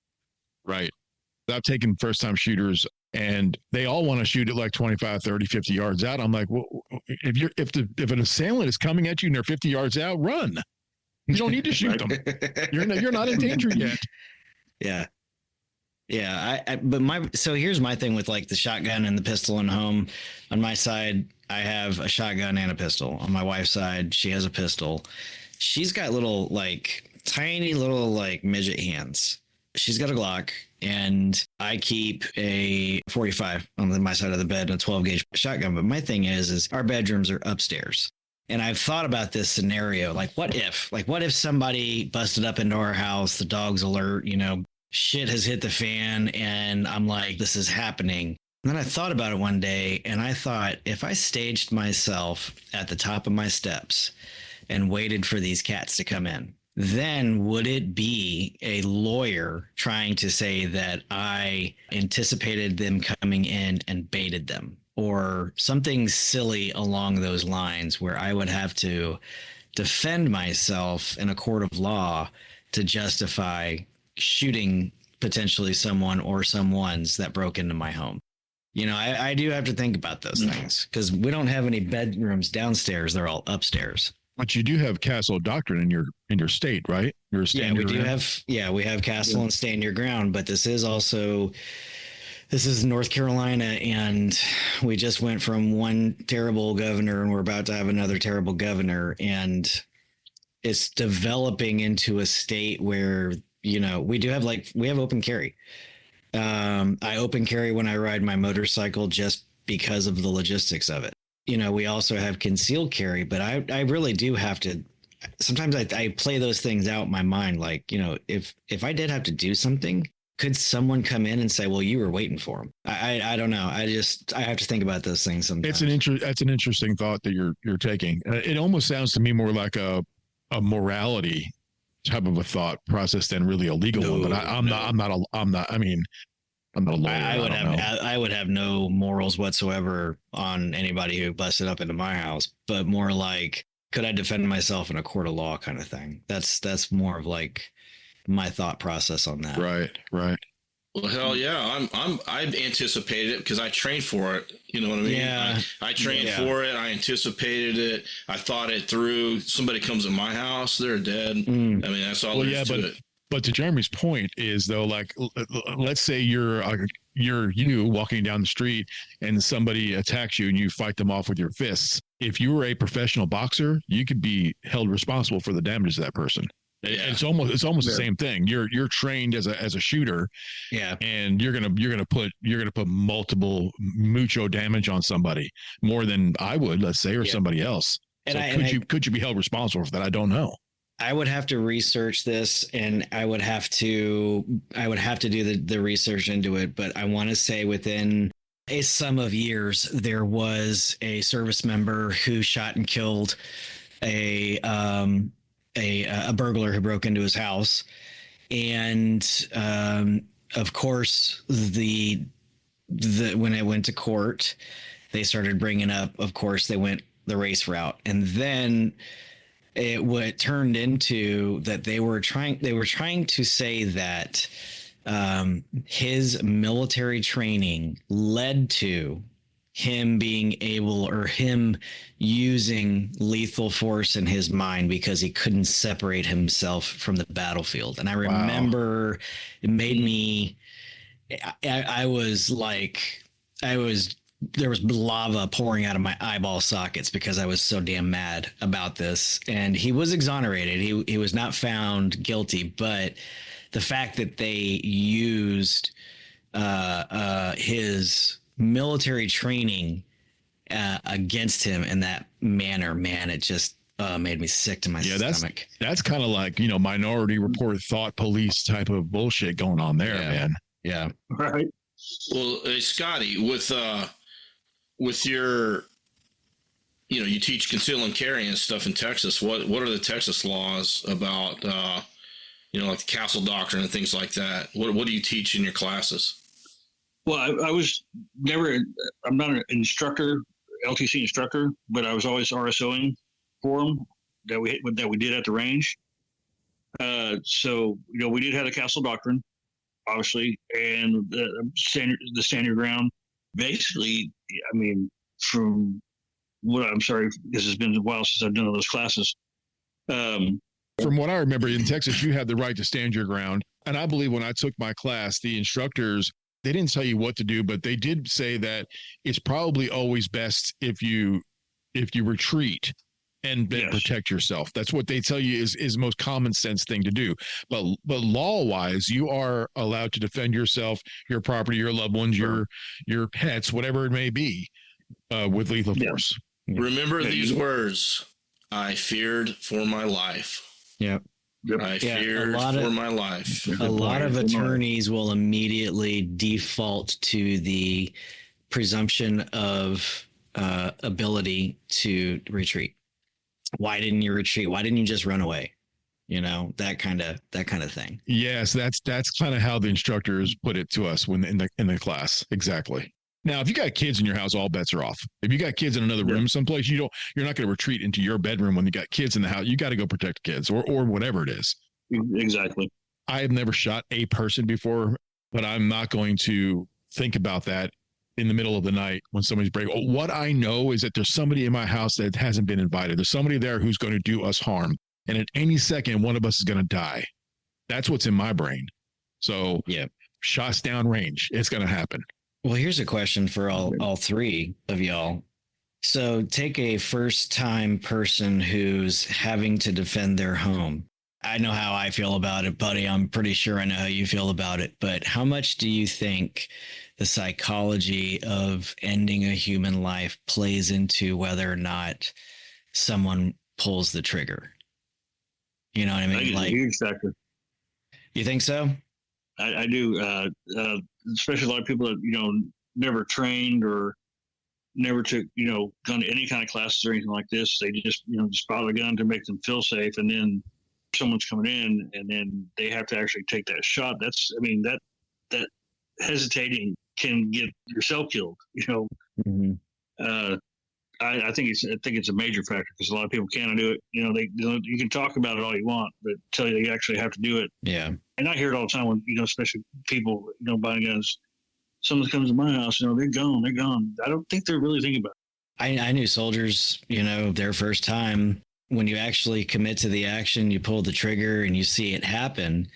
Right. I've taken first-time shooters, and they all want to shoot at like 25, 30, 50 yards out. I'm like, well, if an assailant is coming at you and they're 50 yards out, run. You don't need to shoot them. You're not in danger yet. Yeah. Yeah. So here's my thing with like the shotgun and the pistol in home. On my side, I have a shotgun and a pistol. On my wife's side, she has a pistol. She's got tiny little midget hands. She's got a Glock, and I keep a 45 on my side of the bed and a 12 gauge shotgun. But my thing is our bedrooms are upstairs. And I've thought about this scenario. What if somebody busted up into our house, the dog's alert, shit has hit the fan, and I'm like, this is happening. And then I thought about it one day, and I thought, if I staged myself at the top of my steps and waited for these cats to come in, then would it be a lawyer trying to say that I anticipated them coming in and baited them, or something silly along those lines where I would have to defend myself in a court of law to justify shooting potentially someone or someones that broke into my home? I do have to think about those things, because we don't have any bedrooms downstairs. They're all upstairs. But you do have castle doctrine in your state, right? We have castle and stand your ground, but this is North Carolina, and we just went from one terrible governor and we're about to have another terrible governor, and it's developing into a state where, we have open carry. I open carry when I ride my motorcycle just because of the logistics of it. We also have concealed carry, but I really do have to, sometimes I play those things out in my mind. If I did have to do something, could someone come in and say, well, you were waiting for him? I don't know. I have to think about those things sometimes. That's an interesting thought that you're taking. It almost sounds to me more like a morality type of a thought process than really a legal one. But I'm not. I mean, I'm not a lawyer. I would have no morals whatsoever on anybody who busted up into my house, but more like, could I defend myself in a court of law kind of thing? That's more of like my thought process on that. Right. Well, hell yeah, I've anticipated it because I trained for it. You know what I mean? Yeah. I trained for it. I anticipated it. I thought it through. Somebody comes in my house, they're dead. I mean, that's all there is to it. But to Jeremy's point is though, like, let's say you're you walking down the street and somebody attacks you and you fight them off with your fists. If you were a professional boxer, you could be held responsible for the damage to that person. Yeah. It's almost the same thing. You're trained as a shooter, and you're gonna put multiple mucho damage on somebody, more than I would, let's say, or somebody else. And so could you be held responsible for that? I don't know. I would have to research this, and I would have to do the research into it. But I want to say within a sum of years, there was a service member who shot and killed a burglar who broke into his house, and of course the when it went to court, they started bringing up, of course, they went the race route, and then it turned into that they were trying to say that his military training led to him being able, or him using lethal force in his mind because he couldn't separate himself from the battlefield. And I remember it made me, there was lava pouring out of my eyeball sockets because I was so damn mad about this. And he was exonerated. He was not found guilty, but the fact that they used his military training against him in that manner, man, it just made me sick to my stomach. That's kind of like, Minority Report thought police type of bullshit going on there, man. Yeah. Right. Well, Scotty, with your, you teach conceal and carry and stuff in Texas. What are the Texas laws about, like the castle doctrine and things like that? What do you teach in your classes? Well, I'm not an instructor, LTC instructor, but I was always RSOing for them that we did at the range. So, we did have the castle doctrine, obviously, and the standard ground. Basically, I mean, from what I'm sorry, because it's been a while since I've done those classes. From what I remember, in Texas, you have the right to stand your ground. And I believe when I took my class, the instructors, they didn't tell you what to do, but they did say that it's probably always best if you retreat and then protect yourself. That's what they tell you is the most common sense thing to do. But law wise, you are allowed to defend yourself, your property, your loved ones, your pets, whatever it may be, with lethal force. Remember these words: I feared for my life. Yep. I feared for my life. A lot of attorneys will immediately default to the presumption of ability to retreat. Why didn't you retreat? Why didn't you just run away? That kind of thing. Yes, that's kind of how the instructors put it to us when in the class. Exactly. Now, if you got kids in your house, all bets are off. If you got kids in another room someplace, you're not going to retreat into your bedroom when you got kids in the house. You got to go protect kids or whatever it is. Exactly. I have never shot a person before, but I'm not going to think about that in the middle of the night when somebody's breaking. What I know is that there's somebody in my house that hasn't been invited. There's somebody there who's going to do us harm. And at any second, one of us is going to die. That's what's in my brain. So shots down range, it's going to happen. Well, here's a question for all three of y'all. So take a first-time person who's having to defend their home. I know how I feel about it, buddy. I'm pretty sure I know how you feel about it. But how much do you think the psychology of ending a human life plays into whether or not someone pulls the trigger? You know what I mean? I think it's a huge factor. You think so? I do. Especially a lot of people that, never trained or never took, gone to any kind of classes or anything like this. They just, just bought a gun to make them feel safe. And then someone's coming in and then they have to actually take that shot. That hesitating can get yourself killed. I think it's a major factor because a lot of people can't do it. You can talk about it all you want, but until you actually have to do it. Yeah. And I hear it all the time when, especially people, buying guns. Someone comes to my house, they're gone. They're gone. I don't think they're really thinking about it. I knew soldiers, their first time, when you actually commit to the action, you pull the trigger and you see it happen.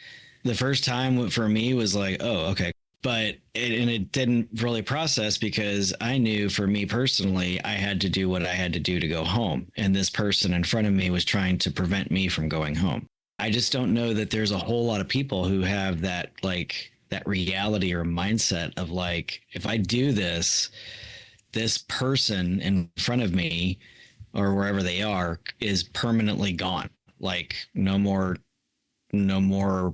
The first time for me was like, oh, okay. But it didn't really process because I knew for me personally, I had to do what I had to do to go home. And this person in front of me was trying to prevent me from going home. I just don't know that there's a whole lot of people who have that, that reality or mindset of if I do this, this person in front of me or wherever they are is permanently gone. No more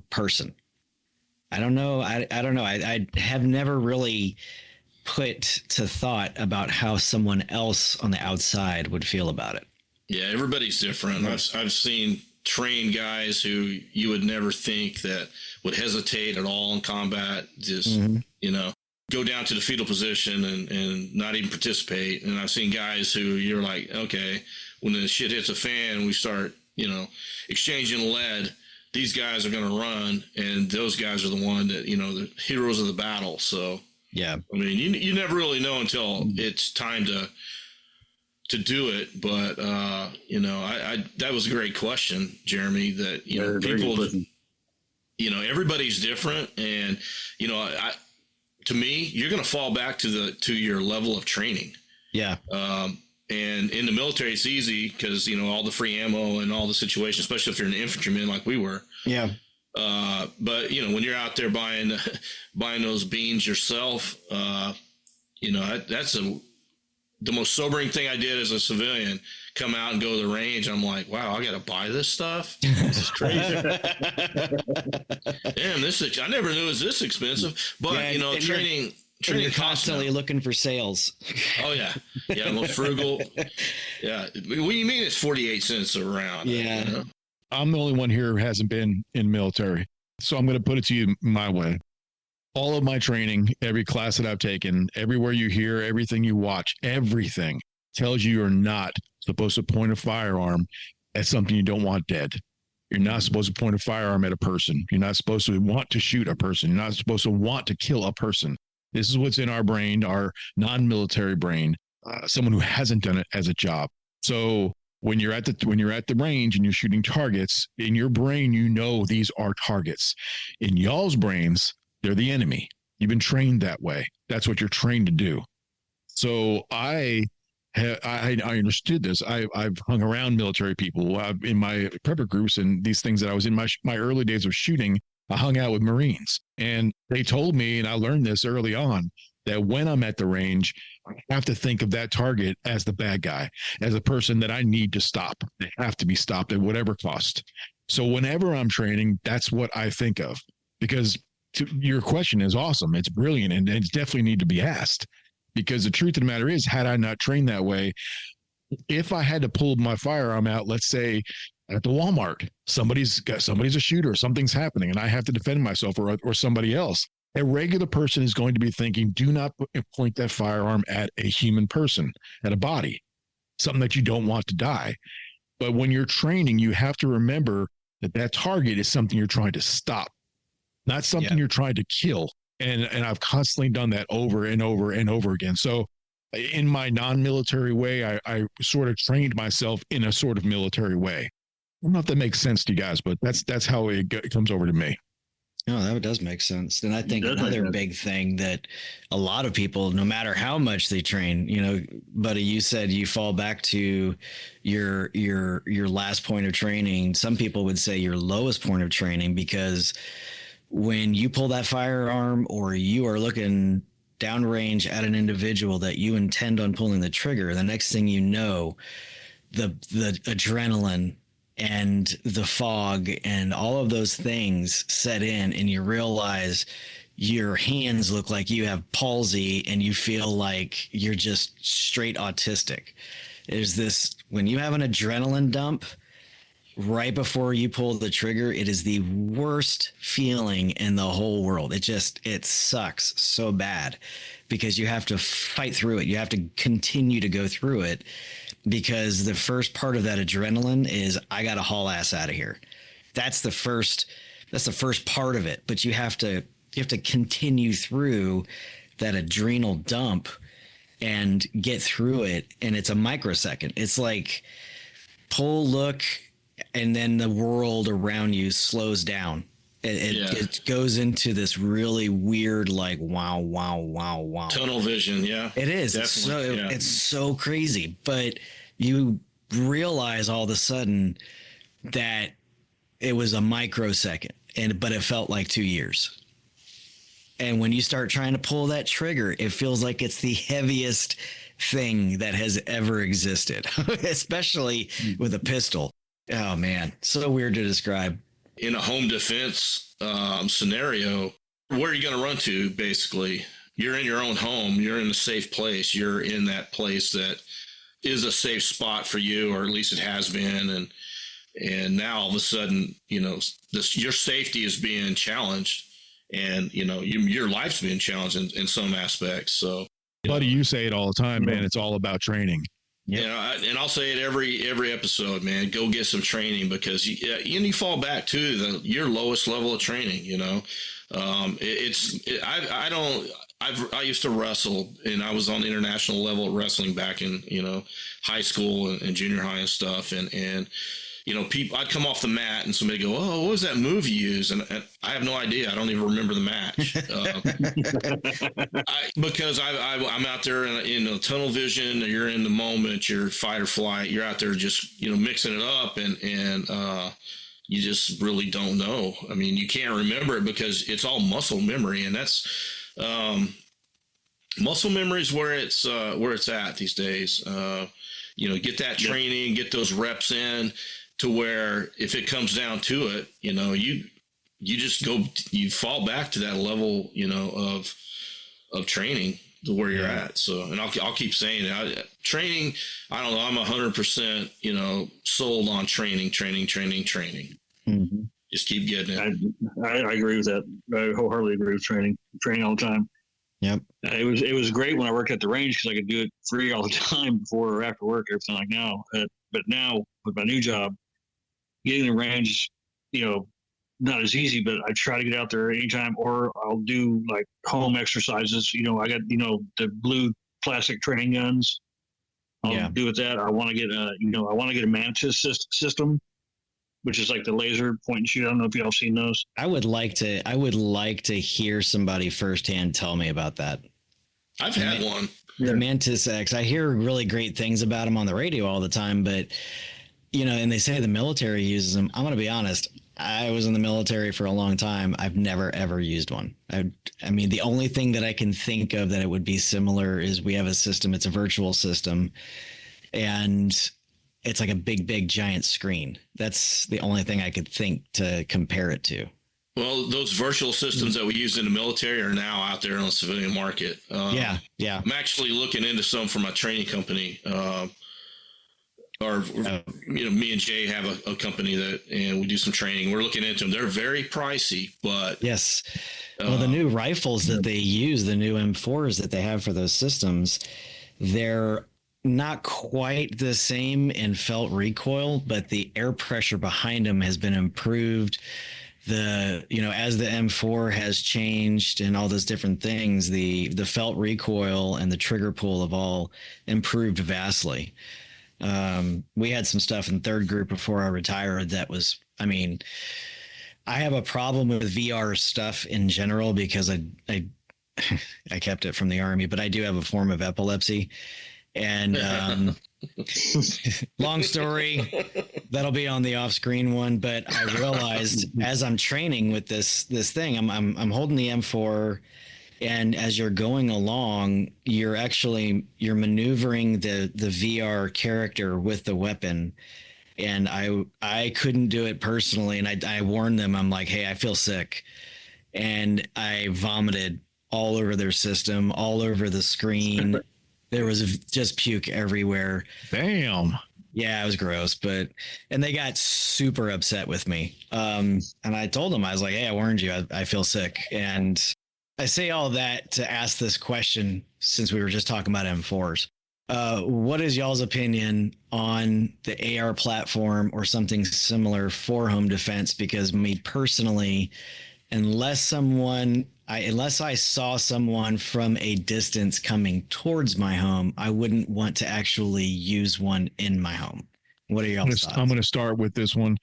person. I don't know. I don't know. I have never really put to thought about how someone else on the outside would feel about it. Yeah, everybody's different. I've seen trained guys who you would never think that would hesitate at all in combat. Just go down to the fetal position and not even participate. And I've seen guys who you're like, okay, when the shit hits a fan, we start exchanging lead. These guys are going to run, and those guys are the one that, the heroes of the battle. So, yeah, I mean, you never really know until it's time to do it. But, that was a great question, Jeremy, that, people, everybody's different. And, to me, you're going to fall back to your level of training. Yeah. And in the military, it's easy because, all the free ammo and all the situations, especially if you're an infantryman like we were. Yeah. But, when you're out there buying those beans yourself, that's the most sobering thing I did as a civilian. Come out and go to the range. I'm like, wow, I got to buy this stuff. This is crazy. Damn, I never knew it was this expensive. But, training. And you're constantly looking for sales. Oh yeah, most frugal. Yeah, what do you mean it's 48 cents a round? Yeah, I'm the only one here who hasn't been in military, so I'm going to put it to you my way. All of my training, every class that I've taken, everywhere you hear, everything you watch, everything tells you you're not supposed to point a firearm at something you don't want dead. You're not supposed to point a firearm at a person. You're not supposed to want to shoot a person. You're not supposed to want to kill a person. This is what's in our brain, our non-military brain, someone who hasn't done it as a job. So when you're at the range and you're shooting targets, in your brain, these are targets. In y'all's brains, they're the enemy. You've been trained that way. That's what you're trained to do. So I understood this. I've hung around military people in my prepper groups and these things that I was in my early days of shooting. I hung out with Marines, and they told me, and I learned this early on, that when I'm at the range, I have to think of that target as the bad guy, as a person that I need to stop. They have to be stopped at whatever cost. So whenever I'm training, that's what I think of, because your question is awesome. It's brilliant, and it's definitely need to be asked, because the truth of the matter is, had I not trained that way, if I had to pull my firearm out, let's say at the Walmart, somebody's a shooter, something's happening, and I have to defend myself or somebody else. A regular person is going to be thinking, do not point that firearm at a human person, at a body, something that you don't want to die. But when you're training, you have to remember that target is something you're trying to stop, not something you're trying to kill. And I've constantly done that over and over and over again. So in my non-military way, I sort of trained myself in a sort of military way. I don't know if that makes sense to you guys, but that's how it comes over to me. No, that does make sense. And I think another big thing that a lot of people, no matter how much they train, buddy, you said you fall back to your last point of training. Some people would say your lowest point of training, because when you pull that firearm or you are looking downrange at an individual that you intend on pulling the trigger, the next thing you know, the adrenaline and the fog and all of those things set in, and you realize your hands look like you have palsy and you feel like you're just straight autistic. There's this, when you have an adrenaline dump, right before you pull the trigger, it is the worst feeling in the whole world. It sucks so bad because you have to fight through it. You have to continue to go through it because the first part of that adrenaline is I got to haul ass out of here. That's the first part of it, but you have to continue through that adrenal dump and get through it. And it's a microsecond. It's like pull, look, and then the world around you slows down. It goes into this really weird, like, wow, wow, wow, wow. Tunnel vision. Yeah, it is. It's so crazy, but you realize all of a sudden that it was a microsecond but it felt like 2 years. And when you start trying to pull that trigger, it feels like it's the heaviest thing that has ever existed, especially with a pistol. Oh man, so weird to describe. In a home defense scenario, where are you going to run to? Basically, you're in your own home. You're in a safe place. You're in that place that is a safe spot for you, or at least it has been. And now all of a sudden, your safety is being challenged, and your life's being challenged in some aspects. So, buddy, you say it all the time, man. It's all about training. And I'll say it every episode, man. Go get some training, because you fall back to your lowest level of training. I used to wrestle, and I was on the international level of wrestling back in high school and junior high and stuff, and people, I'd come off the mat and somebody go, "Oh, what was that move you used?" And I have no idea. I don't even remember the match because I'm out there in tunnel vision. You're in the moment. You're fight or flight. You're out there just mixing it up, and you just really don't know. I mean, you can't remember it because it's all muscle memory, and that's muscle memory is where it's at these days. Get that training, get those reps in, to where if it comes down to it, you just you fall back to that level, of training to where you're at. So, and I'll keep saying it. Training, I don't know. I'm 100%, sold on training. Mm-hmm. Just keep getting it. I agree with that. I wholeheartedly agree with training all the time. Yep. It was great when I worked at the range because I could do it free all the time before or after work, everything like now. But now with my new job, getting the range, not as easy, but I try to get out there anytime, or I'll do like home exercises. I got, the blue plastic training guns. I'll do with that. I want to get a Mantis system, which is like the laser point and shoot. I don't know if y'all seen those. I would like to hear somebody firsthand tell me about that. I've had one. The Mantis X. I hear really great things about them on the radio all the time, but and they say the military uses them. I'm going to be honest. I was in the military for a long time. I've never, ever used one. I mean, the only thing that I can think of that it would be similar is we have a system. It's a virtual system, and it's like a big, giant screen. That's the only thing I could think to compare it to. Well, those virtual systems that we use in the military are now out there on the civilian market. Yeah. I'm actually looking into some for my training company. Me and Jay have a company and we do some training. We're looking into them. They're very pricey, but yes. Well, the new rifles that they use, the new M4s that they have for those systems, they're not quite the same in felt recoil, but the air pressure behind them has been improved. As the M4 has changed and all those different things, the felt recoil and the trigger pull have all improved vastly. We had some stuff in third group before I retired that was, I have a problem with VR stuff in general because I kept it from the Army, but I do have a form of epilepsy. And long story, that'll be on the off-screen one. But I realized as I'm training with this thing, I'm holding the M4, and as you're going along, you're maneuvering the VR character with the weapon. And I couldn't do it personally, and I warned them. I'm like, hey, I feel sick, and I vomited all over their system, all over the screen. There was just puke everywhere. Damn. Yeah, it was gross, and they got super upset with me. And I told them, I was like, hey, I warned you, I feel sick. And I say all that to ask this question, since we were just talking about M4s. What is y'all's opinion on the AR platform or something similar for home defense? Because me personally, unless I saw someone from a distance coming towards my home, I wouldn't want to actually use one in my home. What are y'all's thoughts? I'm going to start with this one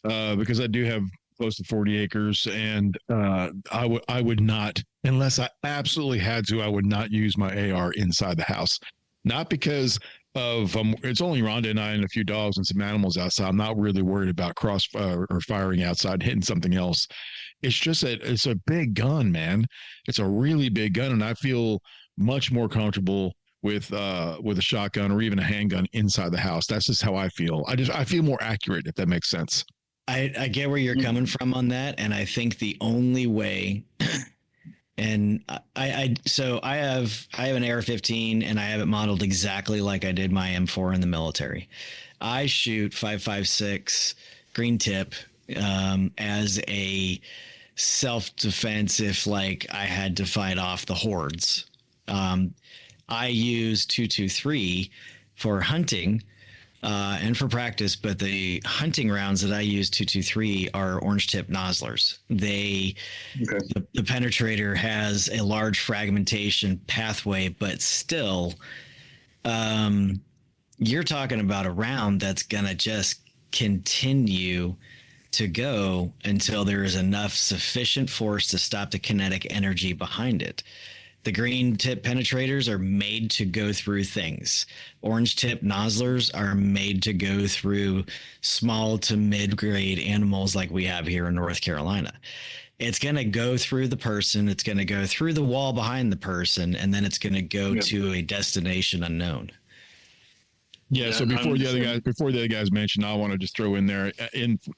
because I do have close to 40 acres, and I would not, unless I absolutely had to, I would not use my AR inside the house. Not because of it's only Rhonda and I and a few dogs and some animals outside. I'm not really worried about or firing outside, hitting something else. It's just that it's a big gun, man. It's a really big gun, and I feel much more comfortable with a shotgun or even a handgun inside the house. That's just how I feel. I feel more accurate, if that makes sense. I get where you're coming from on that, and I think the only way. And so I have an AR-15, and I have it modeled exactly like I did my M4 in the military. I shoot 5.56 green tip as a self-defense if like I had to fight off the hordes. I use 223 for hunting and for practice, but the hunting rounds that I use 223 are orange tip nozzlers. The penetrator has a large fragmentation pathway, but still, you're talking about a round that's gonna just continue to go until there is enough sufficient force to stop the kinetic energy behind it. The green tip penetrators are made to go through things. Orange tip nozzlers are made to go through small to mid-grade animals like we have here in North Carolina. It's going to go through the person, it's going to go through the wall behind the person, and then it's going to go to a destination unknown. Yeah, so before the other guys mentioned, I want to just throw in there,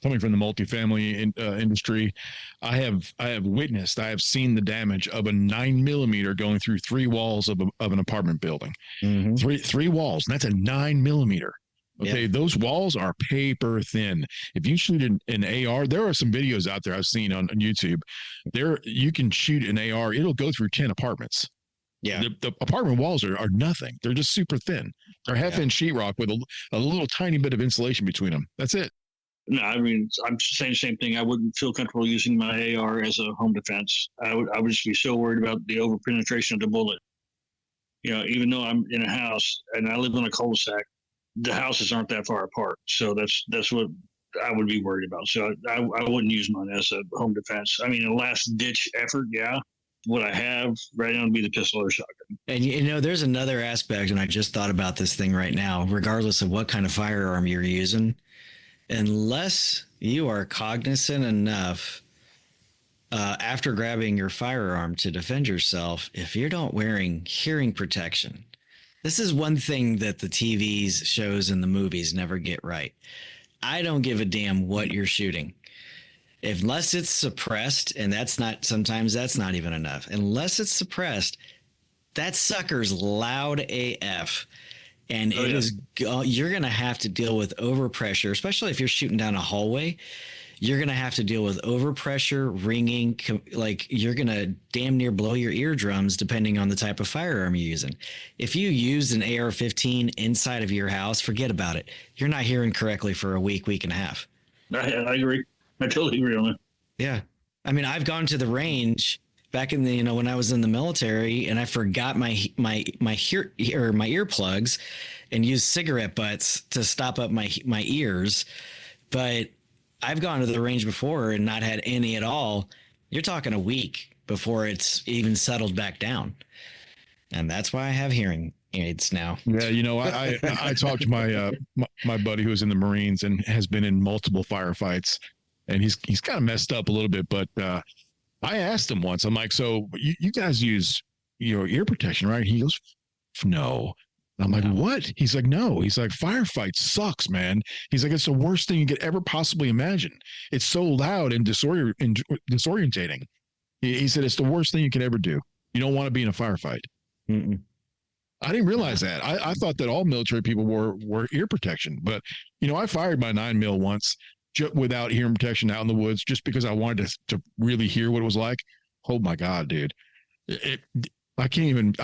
coming from the multifamily industry, I have seen the damage of a 9mm going through 3 walls of an apartment building. Mm-hmm. Three walls, and that's a 9mm. Okay, those walls are paper thin. If you shoot an AR, there are some videos out there I've seen on YouTube. There, you can shoot an AR, it'll go through 10 apartments. Yeah, the apartment walls are nothing. They're just super thin. They're half-inch sheetrock with a little tiny bit of insulation between them. That's it. No, I mean, I'm saying the same thing. I wouldn't feel comfortable using my AR as a home defense. I would just be so worried about the over-penetration of the bullet. You know, even though I'm in a house and I live on a cul-de-sac, the houses aren't that far apart. So that's what I would be worried about. So I wouldn't use mine as a home defense. I mean, a last-ditch effort, yeah. What I have right now would be the pistol or shotgun. And you know, there's another aspect, and I just thought about this thing right now, regardless of what kind of firearm you're using, unless you are cognizant enough after grabbing your firearm to defend yourself, if you're not wearing hearing protection, this is one thing that the TVs, shows, and the movies never get right. I don't give a damn what you're shooting. Unless it's suppressed, and sometimes that's not even enough. Unless it's suppressed, that sucker's loud AF. And you're going to have to deal with overpressure, especially if you're shooting down a hallway. You're going to have to deal with overpressure, ringing, like you're going to damn near blow your eardrums depending on the type of firearm you're using. If you use an AR-15 inside of your house, forget about it. You're not hearing correctly for a week and a half. I agree. I totally agree on that. Yeah. I mean, I've gone to the range back in the, when I was in the military, and I forgot my earplugs and used cigarette butts to stop up my ears. But I've gone to the range before and not had any at all. You're talking a week before it's even settled back down. And that's why I have hearing aids now. Yeah. You know, I talked to my buddy who was in the Marines and has been in multiple firefights. And he's kind of messed up a little bit, but I asked him once, I'm like, so you guys use ear protection, right? He goes, no. I'm like, what? He's like, no. He's like, firefight sucks, man. He's like, it's the worst thing you could ever possibly imagine. It's so loud and disorientating. He said, it's the worst thing you can ever do. You don't want to be in a firefight. Mm-mm. I didn't realize that. I thought that all military people wore ear protection, but I fired my 9mm once without hearing protection out in the woods just because I wanted to really hear what it was like. Oh my God, dude! I can't even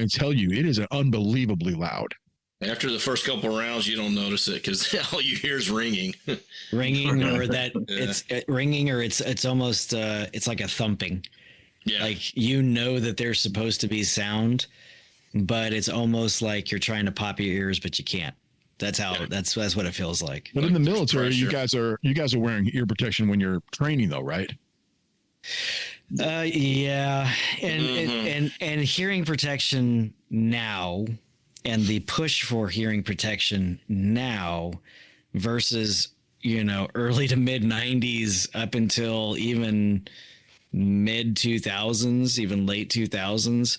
tell you. It is unbelievably loud. After the first couple rounds, you don't notice it because all you hear is ringing, or that it's ringing, or it's almost it's like a thumping. Yeah, like that there's supposed to be sound, but it's almost like you're trying to pop your ears, but you can't. That's what it feels like. But in the military, you guys are wearing ear protection when you're training, though, right? Yeah, and hearing protection now, and the push for hearing protection now versus early to mid 90s up until even mid 2000s, even late 2000s,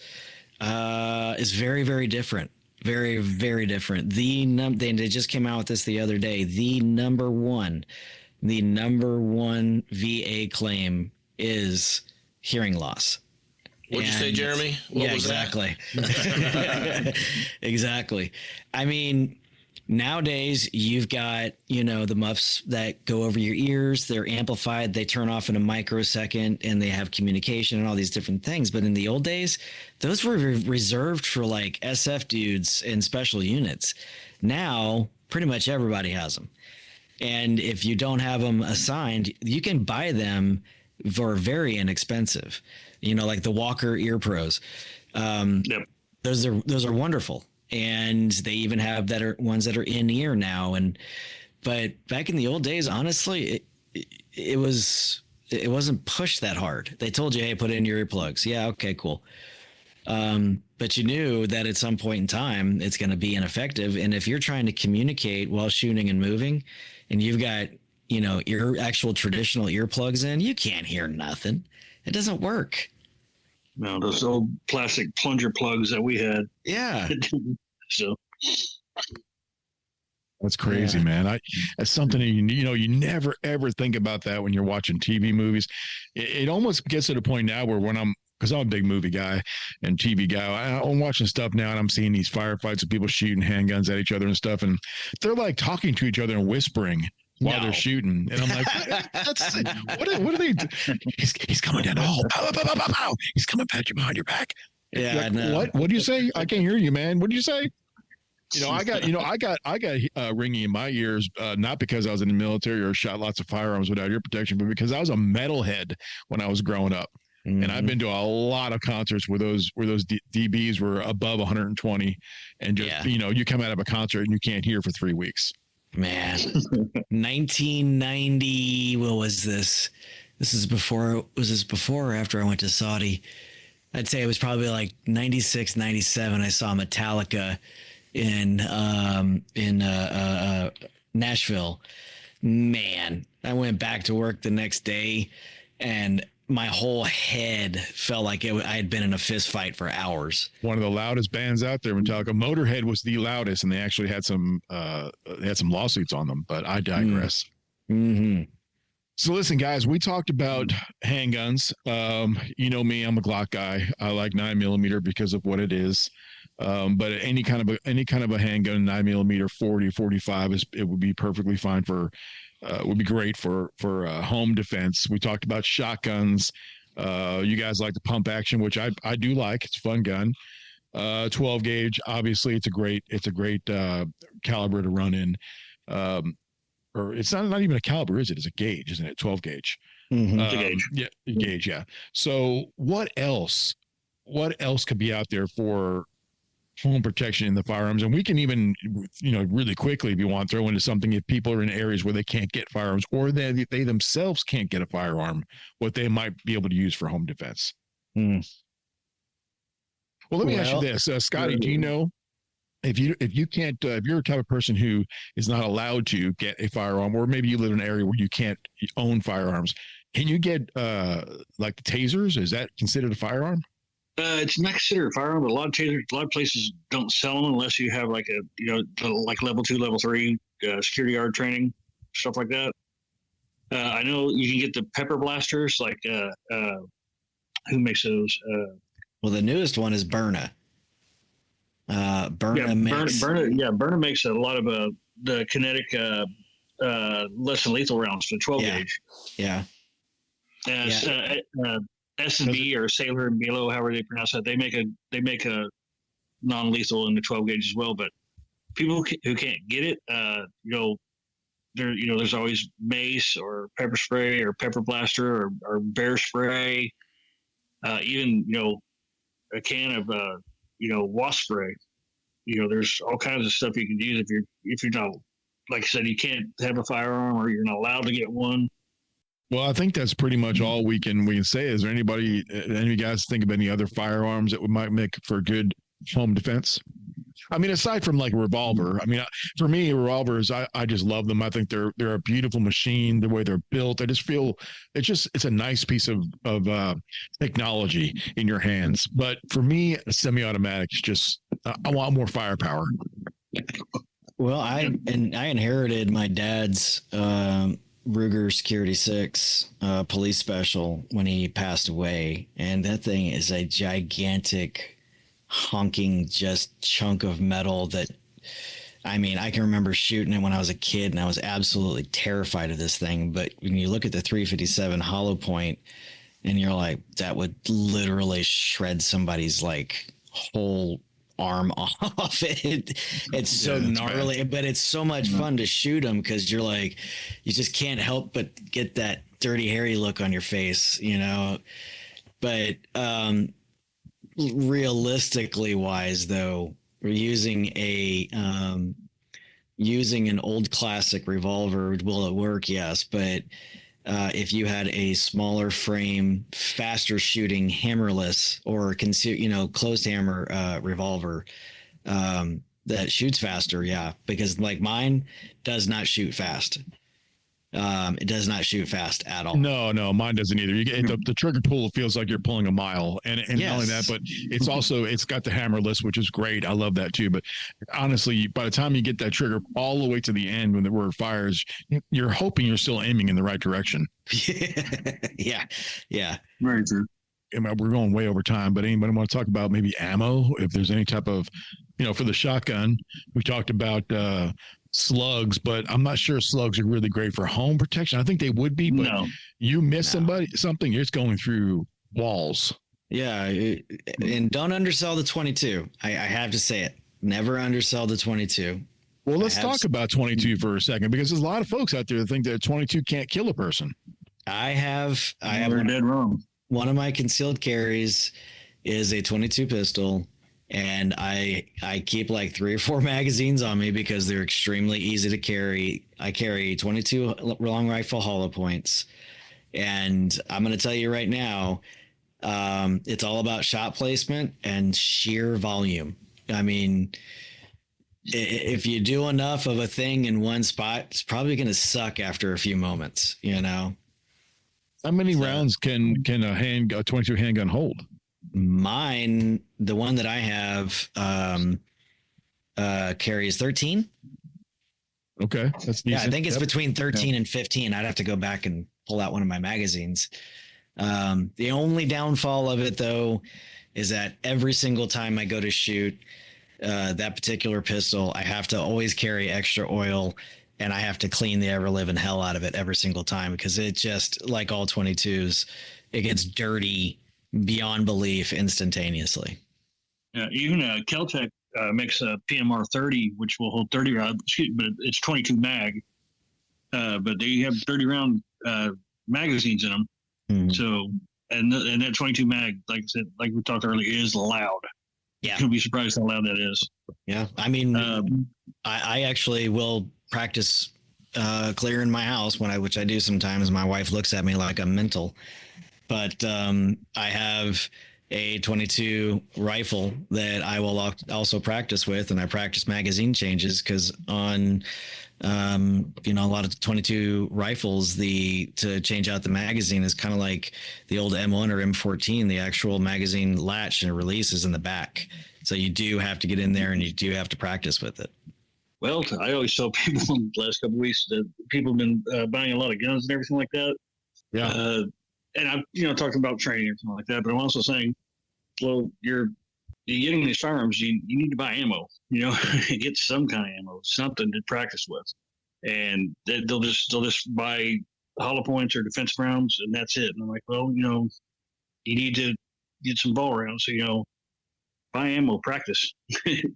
is very, very different. Very, very different. They just came out with this the other day. The number one VA claim is hearing loss. What'd you say, Jeremy? What was exactly. Exactly. I mean, nowadays you've got, the muffs that go over your ears. They're amplified. They turn off in a microsecond, and they have communication and all these different things. But in the old days, those were reserved for like SF dudes and special units. Now, pretty much everybody has them. And if you don't have them assigned, you can buy them for very inexpensive. Like the Walker Ear Pros. Yep. Those are wonderful. And they even have ones that are in ear now. But back in the old days, honestly, it wasn't pushed that hard. They told you, hey, put in your earplugs. Yeah. Okay, cool. But you knew that at some point in time, it's going to be ineffective. And if you're trying to communicate while shooting and moving, and you've got, your actual traditional earplugs in, you can't hear nothing. It doesn't work. No, those old plastic plunger plugs that we had. Yeah. So that's crazy, man. That's something you never ever think about that when you're watching TV movies. It almost gets to the point now where because I'm a big movie guy and TV guy, I'm watching stuff now and I'm seeing these firefights of people shooting handguns at each other and stuff, and they're like talking to each other and whispering while they're shooting, and I'm like, what are they? He's coming down the hall. Pow, pow, pow, pow, pow. He's coming pat you behind your back. Yeah, like, no. What do you say? I can't hear you, man. What do you say? I got ringing in my ears, not because I was in the military or shot lots of firearms without ear protection, but because I was a metalhead when I was growing up. Mm-hmm. And I've been to a lot of concerts where those DBs were above 120, and just you come out of a concert and you can't hear for 3 weeks. Man, 1990. What was this? Was this before or after I went to Saudi? I'd say it was probably like 96, 97. I saw Metallica in Nashville. Man, I went back to work the next day, and my whole head felt like I had been in a fist fight for hours. One of the loudest bands out there, Metallica. Motorhead was the loudest, and they actually had some lawsuits on them, but I digress. Mm-hmm. So listen, guys, we talked about handguns. You know me, I'm a Glock guy. I like 9mm because of what it is. But any kind of a handgun, 9mm, 40, 45 it would be perfectly fine for. Would be great for home defense. We talked about shotguns. You guys like the pump action, which I do like. It's a fun gun. 12 gauge. Obviously, it's a great caliber to run in. Or it's not even a caliber, is it? It's a gauge, isn't it? 12 gauge. Mm-hmm. It's a gauge. Yeah, gauge. Yeah. So what else could be out there for home protection in the firearms? And we can even, really quickly, if you want, throw into something if people are in areas where they can't get firearms, or they themselves can't get a firearm, what they might be able to use for home defense. Well, let me ask you this, Scotty, do you know if you can't, if you're a type of person who is not allowed to get a firearm, or maybe you live in an area where you can't own firearms, can you get like tasers? Is that considered a firearm? It's not considered a firearm, but a lot of places don't sell them unless you have like like level 2, level 3 security guard training, stuff like that. I know you can get the pepper blasters, like who makes those? Well, the newest one is Byrna. Burnham makes Burnham makes a lot of the kinetic less than lethal rounds, the 12 gauge. Yeah. S&B or Sailor and Bilo, however they pronounce that, they make a non-lethal in the 12 gauge as well. But people who can't get it, there's always mace or pepper spray or pepper blaster or bear spray, even a can of wasp spray. There's all kinds of stuff you can use if you're not, like I said, you can't have a firearm or you're not allowed to get one. Well, I think that's pretty much all we can say. Is there any of you guys think of any other firearms that might make for good home defense? I mean, aside from like a revolver, I mean, for me, revolvers, I just love them. I think they're a beautiful machine, the way they're built. I just feel it's a nice piece of technology in your hands. But for me, a semi-automatic is just, I want more firepower. Well, I inherited my dad's Ruger Security 6 police special when he passed away, and that thing is a gigantic honking just chunk of metal that, I mean, I can remember shooting it when I was a kid and I was absolutely terrified of this thing. But when you look at the 357 hollow point and you're like, that would literally shred somebody's like whole arm off. It's so gnarly, but it's so much fun to shoot them because you're like, you just can't help but get that dirty, hairy look on your face, But realistically wise, though, we're using an old classic revolver. Will it work? Yes, but if you had a smaller frame, faster shooting hammerless or closed hammer revolver that shoots faster, because like mine does not shoot fast. It does not shoot fast at all. No, mine doesn't either. You get the trigger pull feels like you're pulling a mile, and yes. Not only that, but it's got the hammerless, which is great. I love that too. But honestly, by the time you get that trigger all the way to the end where it fires, you're hoping you're still aiming in the right direction. Yeah, very true. We're going way over time, but anybody want to talk about maybe ammo? If there's any type of, for the shotgun, we talked about slugs, but I'm not sure slugs are really great for home protection. I think they would be, but you miss something, you're just going through walls. Yeah, and don't undersell the 22. I have to say it. Never undersell the 22. Well, let's talk about 22 for a second, because there's a lot of folks out there that think that 22 can't kill a person. I have dead wrong. One of my concealed carries is a 22 pistol, and I keep like 3 or 4 magazines on me because they're extremely easy to carry. I carry 22 long rifle hollow points, and I'm going to tell you right now, it's all about shot placement and sheer volume. I mean, if you do enough of a thing in one spot, it's probably going to suck after a few moments, How many rounds can a 22 handgun hold? Mine, the one that I have, carries 13. Okay, that's decent. Yeah, I think it's between 13 and 15. I'd have to go back and pull out one of my magazines. The only downfall of it, though, is that every single time I go to shoot that particular pistol, I have to always carry extra oil, and I have to clean the ever-living hell out of it every single time because it just, like all 22s, it gets dirty beyond belief instantaneously. Yeah, even Kel-Tec makes a PMR 30, which will hold 30 rounds, but it's 22 mag. But they have 30 round magazines in them. Mm-hmm. So, and that 22 mag, like I said, like we talked earlier, is loud. Yeah, you'll be surprised how loud that is. Yeah, I mean, I actually will practice clearing my house which I do sometimes. My wife looks at me like I'm mental, but I have a 22 rifle that I will also practice with, and I practice magazine changes because on a lot of 22 rifles, to change out the magazine is kind of like the old M1 or M14. The actual magazine latch and release is in the back, so you do have to get in there and you do have to practice with it. Well, I always tell people in the last couple of weeks that people have been buying a lot of guns and everything like that. Yeah. And I've talked about training and something like that, but I'm also saying, well, you're you're getting these firearms, you need to buy ammo, get some kind of ammo, something to practice with. And they'll just buy hollow points or defensive rounds, and that's it. And I'm like, well, you need to get some ball rounds. So, buy ammo, practice,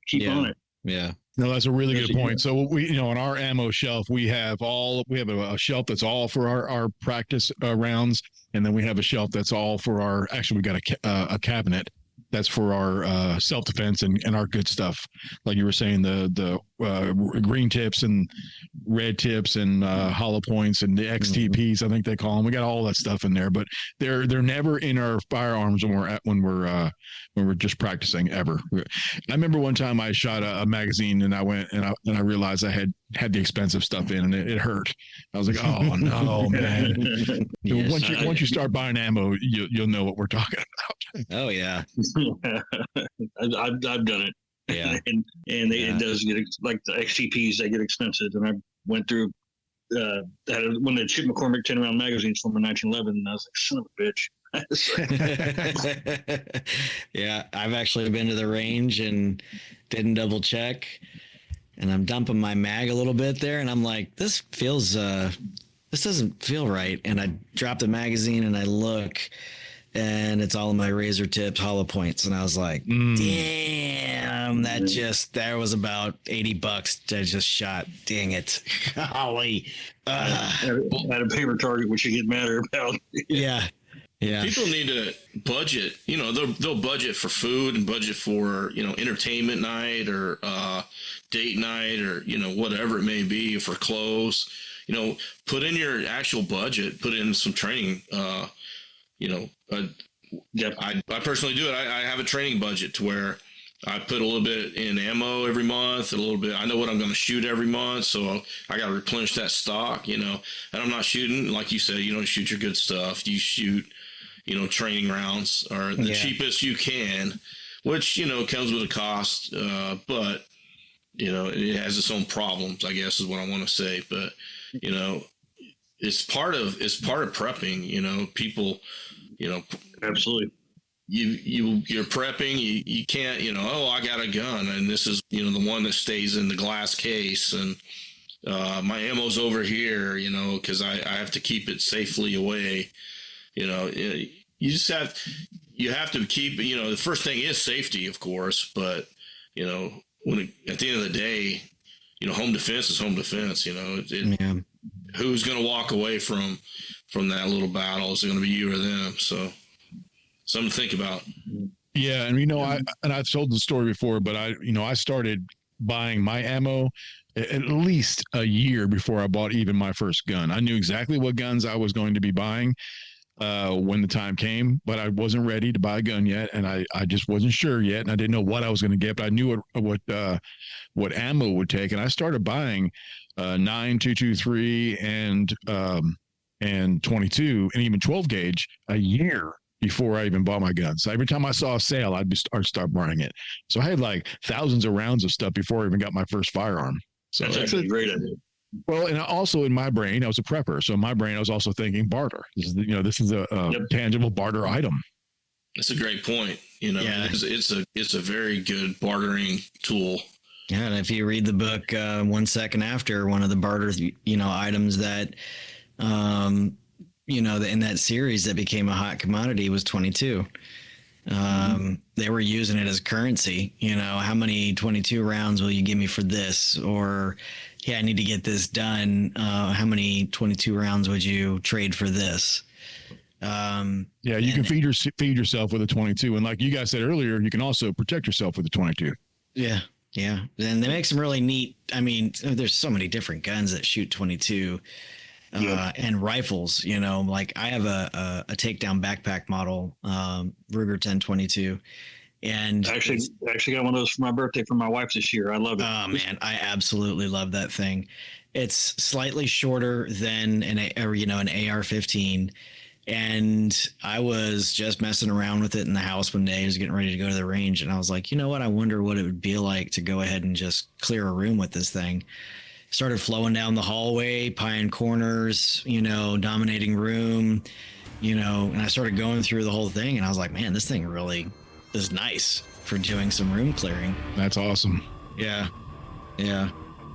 keep on it. Yeah. No, that's a really good point. So we, on our ammo shelf, we have a shelf that's all for our practice rounds. And then we have a shelf that's all for we got a cabinet that's for our self-defense and our good stuff. Like you were saying, the green tips and red tips and hollow points and the XTPs, I think they call them. We got all that stuff in there, but they're never in our firearms when we're just practicing ever. I remember one time I shot a magazine and I went and I realized I had the expensive stuff in and it hurt. I was like, oh no, man. Yes, once you start buying ammo, you'll know what we're talking about. Oh yeah. I've done it. Yeah. and it does get, like the XTPs, they get expensive. And I went through one of the Chip McCormick 10 round magazines from 1911, and I was like, son of a bitch. Yeah, I've actually been to the range and didn't double check, and I'm dumping my mag a little bit there, and I'm like, this doesn't feel right. And I drop the magazine and I look, and it's all of my razor tips, hollow points. And I was like, damn, that was about $80 I just shot. Dang it. Golly. At a paper target, which you get madder about. Yeah. Yeah. People need to budget, they'll budget for food and budget for, entertainment night or date night or, whatever it may be, for clothes. Put in your actual budget, put in some training, I personally do it. I have a training budget to where I put a little bit in ammo every month, a little bit. I know what I'm going to shoot every month, so I got to replenish that stock, and I'm not shooting, like you said, you don't shoot your good stuff. You shoot, training rounds or the cheapest you can, which, comes with a cost, but, it has its own problems, I guess is what I want to say. But, it's part of prepping, people, absolutely. You're prepping, you can't, I got a gun and this is, the one that stays in the glass case and my ammo's over here, because I have to keep it safely away. You have to keep, the first thing is safety, of course, but, at the end of the day, home defense is home defense, who's going to walk away from that little battle? Is it going to be you or them? So something to think about. Yeah. And I've told the story before, but I started buying my ammo at least a year before I bought even my first gun. I knew exactly what guns I was going to be buying when the time came, but I wasn't ready to buy a gun yet. And I just wasn't sure yet. And I didn't know what I was going to get, but I knew what ammo would take. And I started buying 9.223 and 22 and even 12 gauge a year before I even bought my gun. So every time I saw a sale, I'd start buying it. So I had like thousands of rounds of stuff before I even got my first firearm. So that's actually a great idea. Well, and also in my brain, I was a prepper. So in my brain, I was also thinking barter. This is a tangible barter item. That's a great point. It's a very good bartering tool. Yeah, and if you read the book 1 second after, one of the barter, items that, in that series that became a hot commodity was 22. They were using it as currency. How many 22 rounds will you give me for this? Or, yeah, I need to get this done. How many 22 rounds would you trade for this? You can feed yourself with a 22, and like you guys said earlier, you can also protect yourself with a 22. Yeah. And they make some really neat. I mean, there's so many different guns that shoot 22, and rifles. Like I have a takedown backpack model, Ruger 1022, and I actually got one of those for my birthday from my wife this year. I love it. Oh man, I absolutely love that thing. It's slightly shorter than an AR-15. And I was just messing around with it in the house one day. I was getting ready to go to the range, and I was like, you know what? I wonder what it would be like to go ahead and just clear a room with this thing. Started flowing down the hallway, pieing corners, dominating room, and I started going through the whole thing, and I was like, man, this thing really is nice for doing some room clearing. That's awesome. Yeah.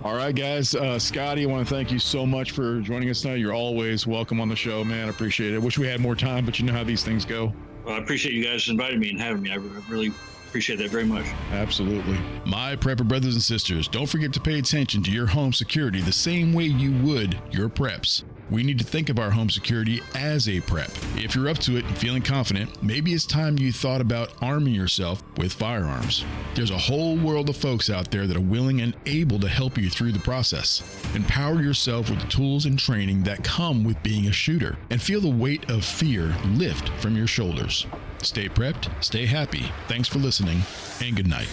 All right, guys. Scotty, I want to thank you so much for joining us tonight. You're always welcome on the show, man. I appreciate it. Wish we had more time, but you know how these things go. Well, I appreciate you guys inviting me and having me. I really appreciate that very much. Absolutely. My prepper brothers and sisters, don't forget to pay attention to your home security the same way you would your preps. We need to think of our home security as a prep. If you're up to it and feeling confident, maybe it's time you thought about arming yourself with firearms. There's a whole world of folks out there that are willing and able to help you through the process. Empower yourself with the tools and training that come with being a shooter, and feel the weight of fear lift from your shoulders. Stay prepped, stay happy. Thanks for listening, and good night.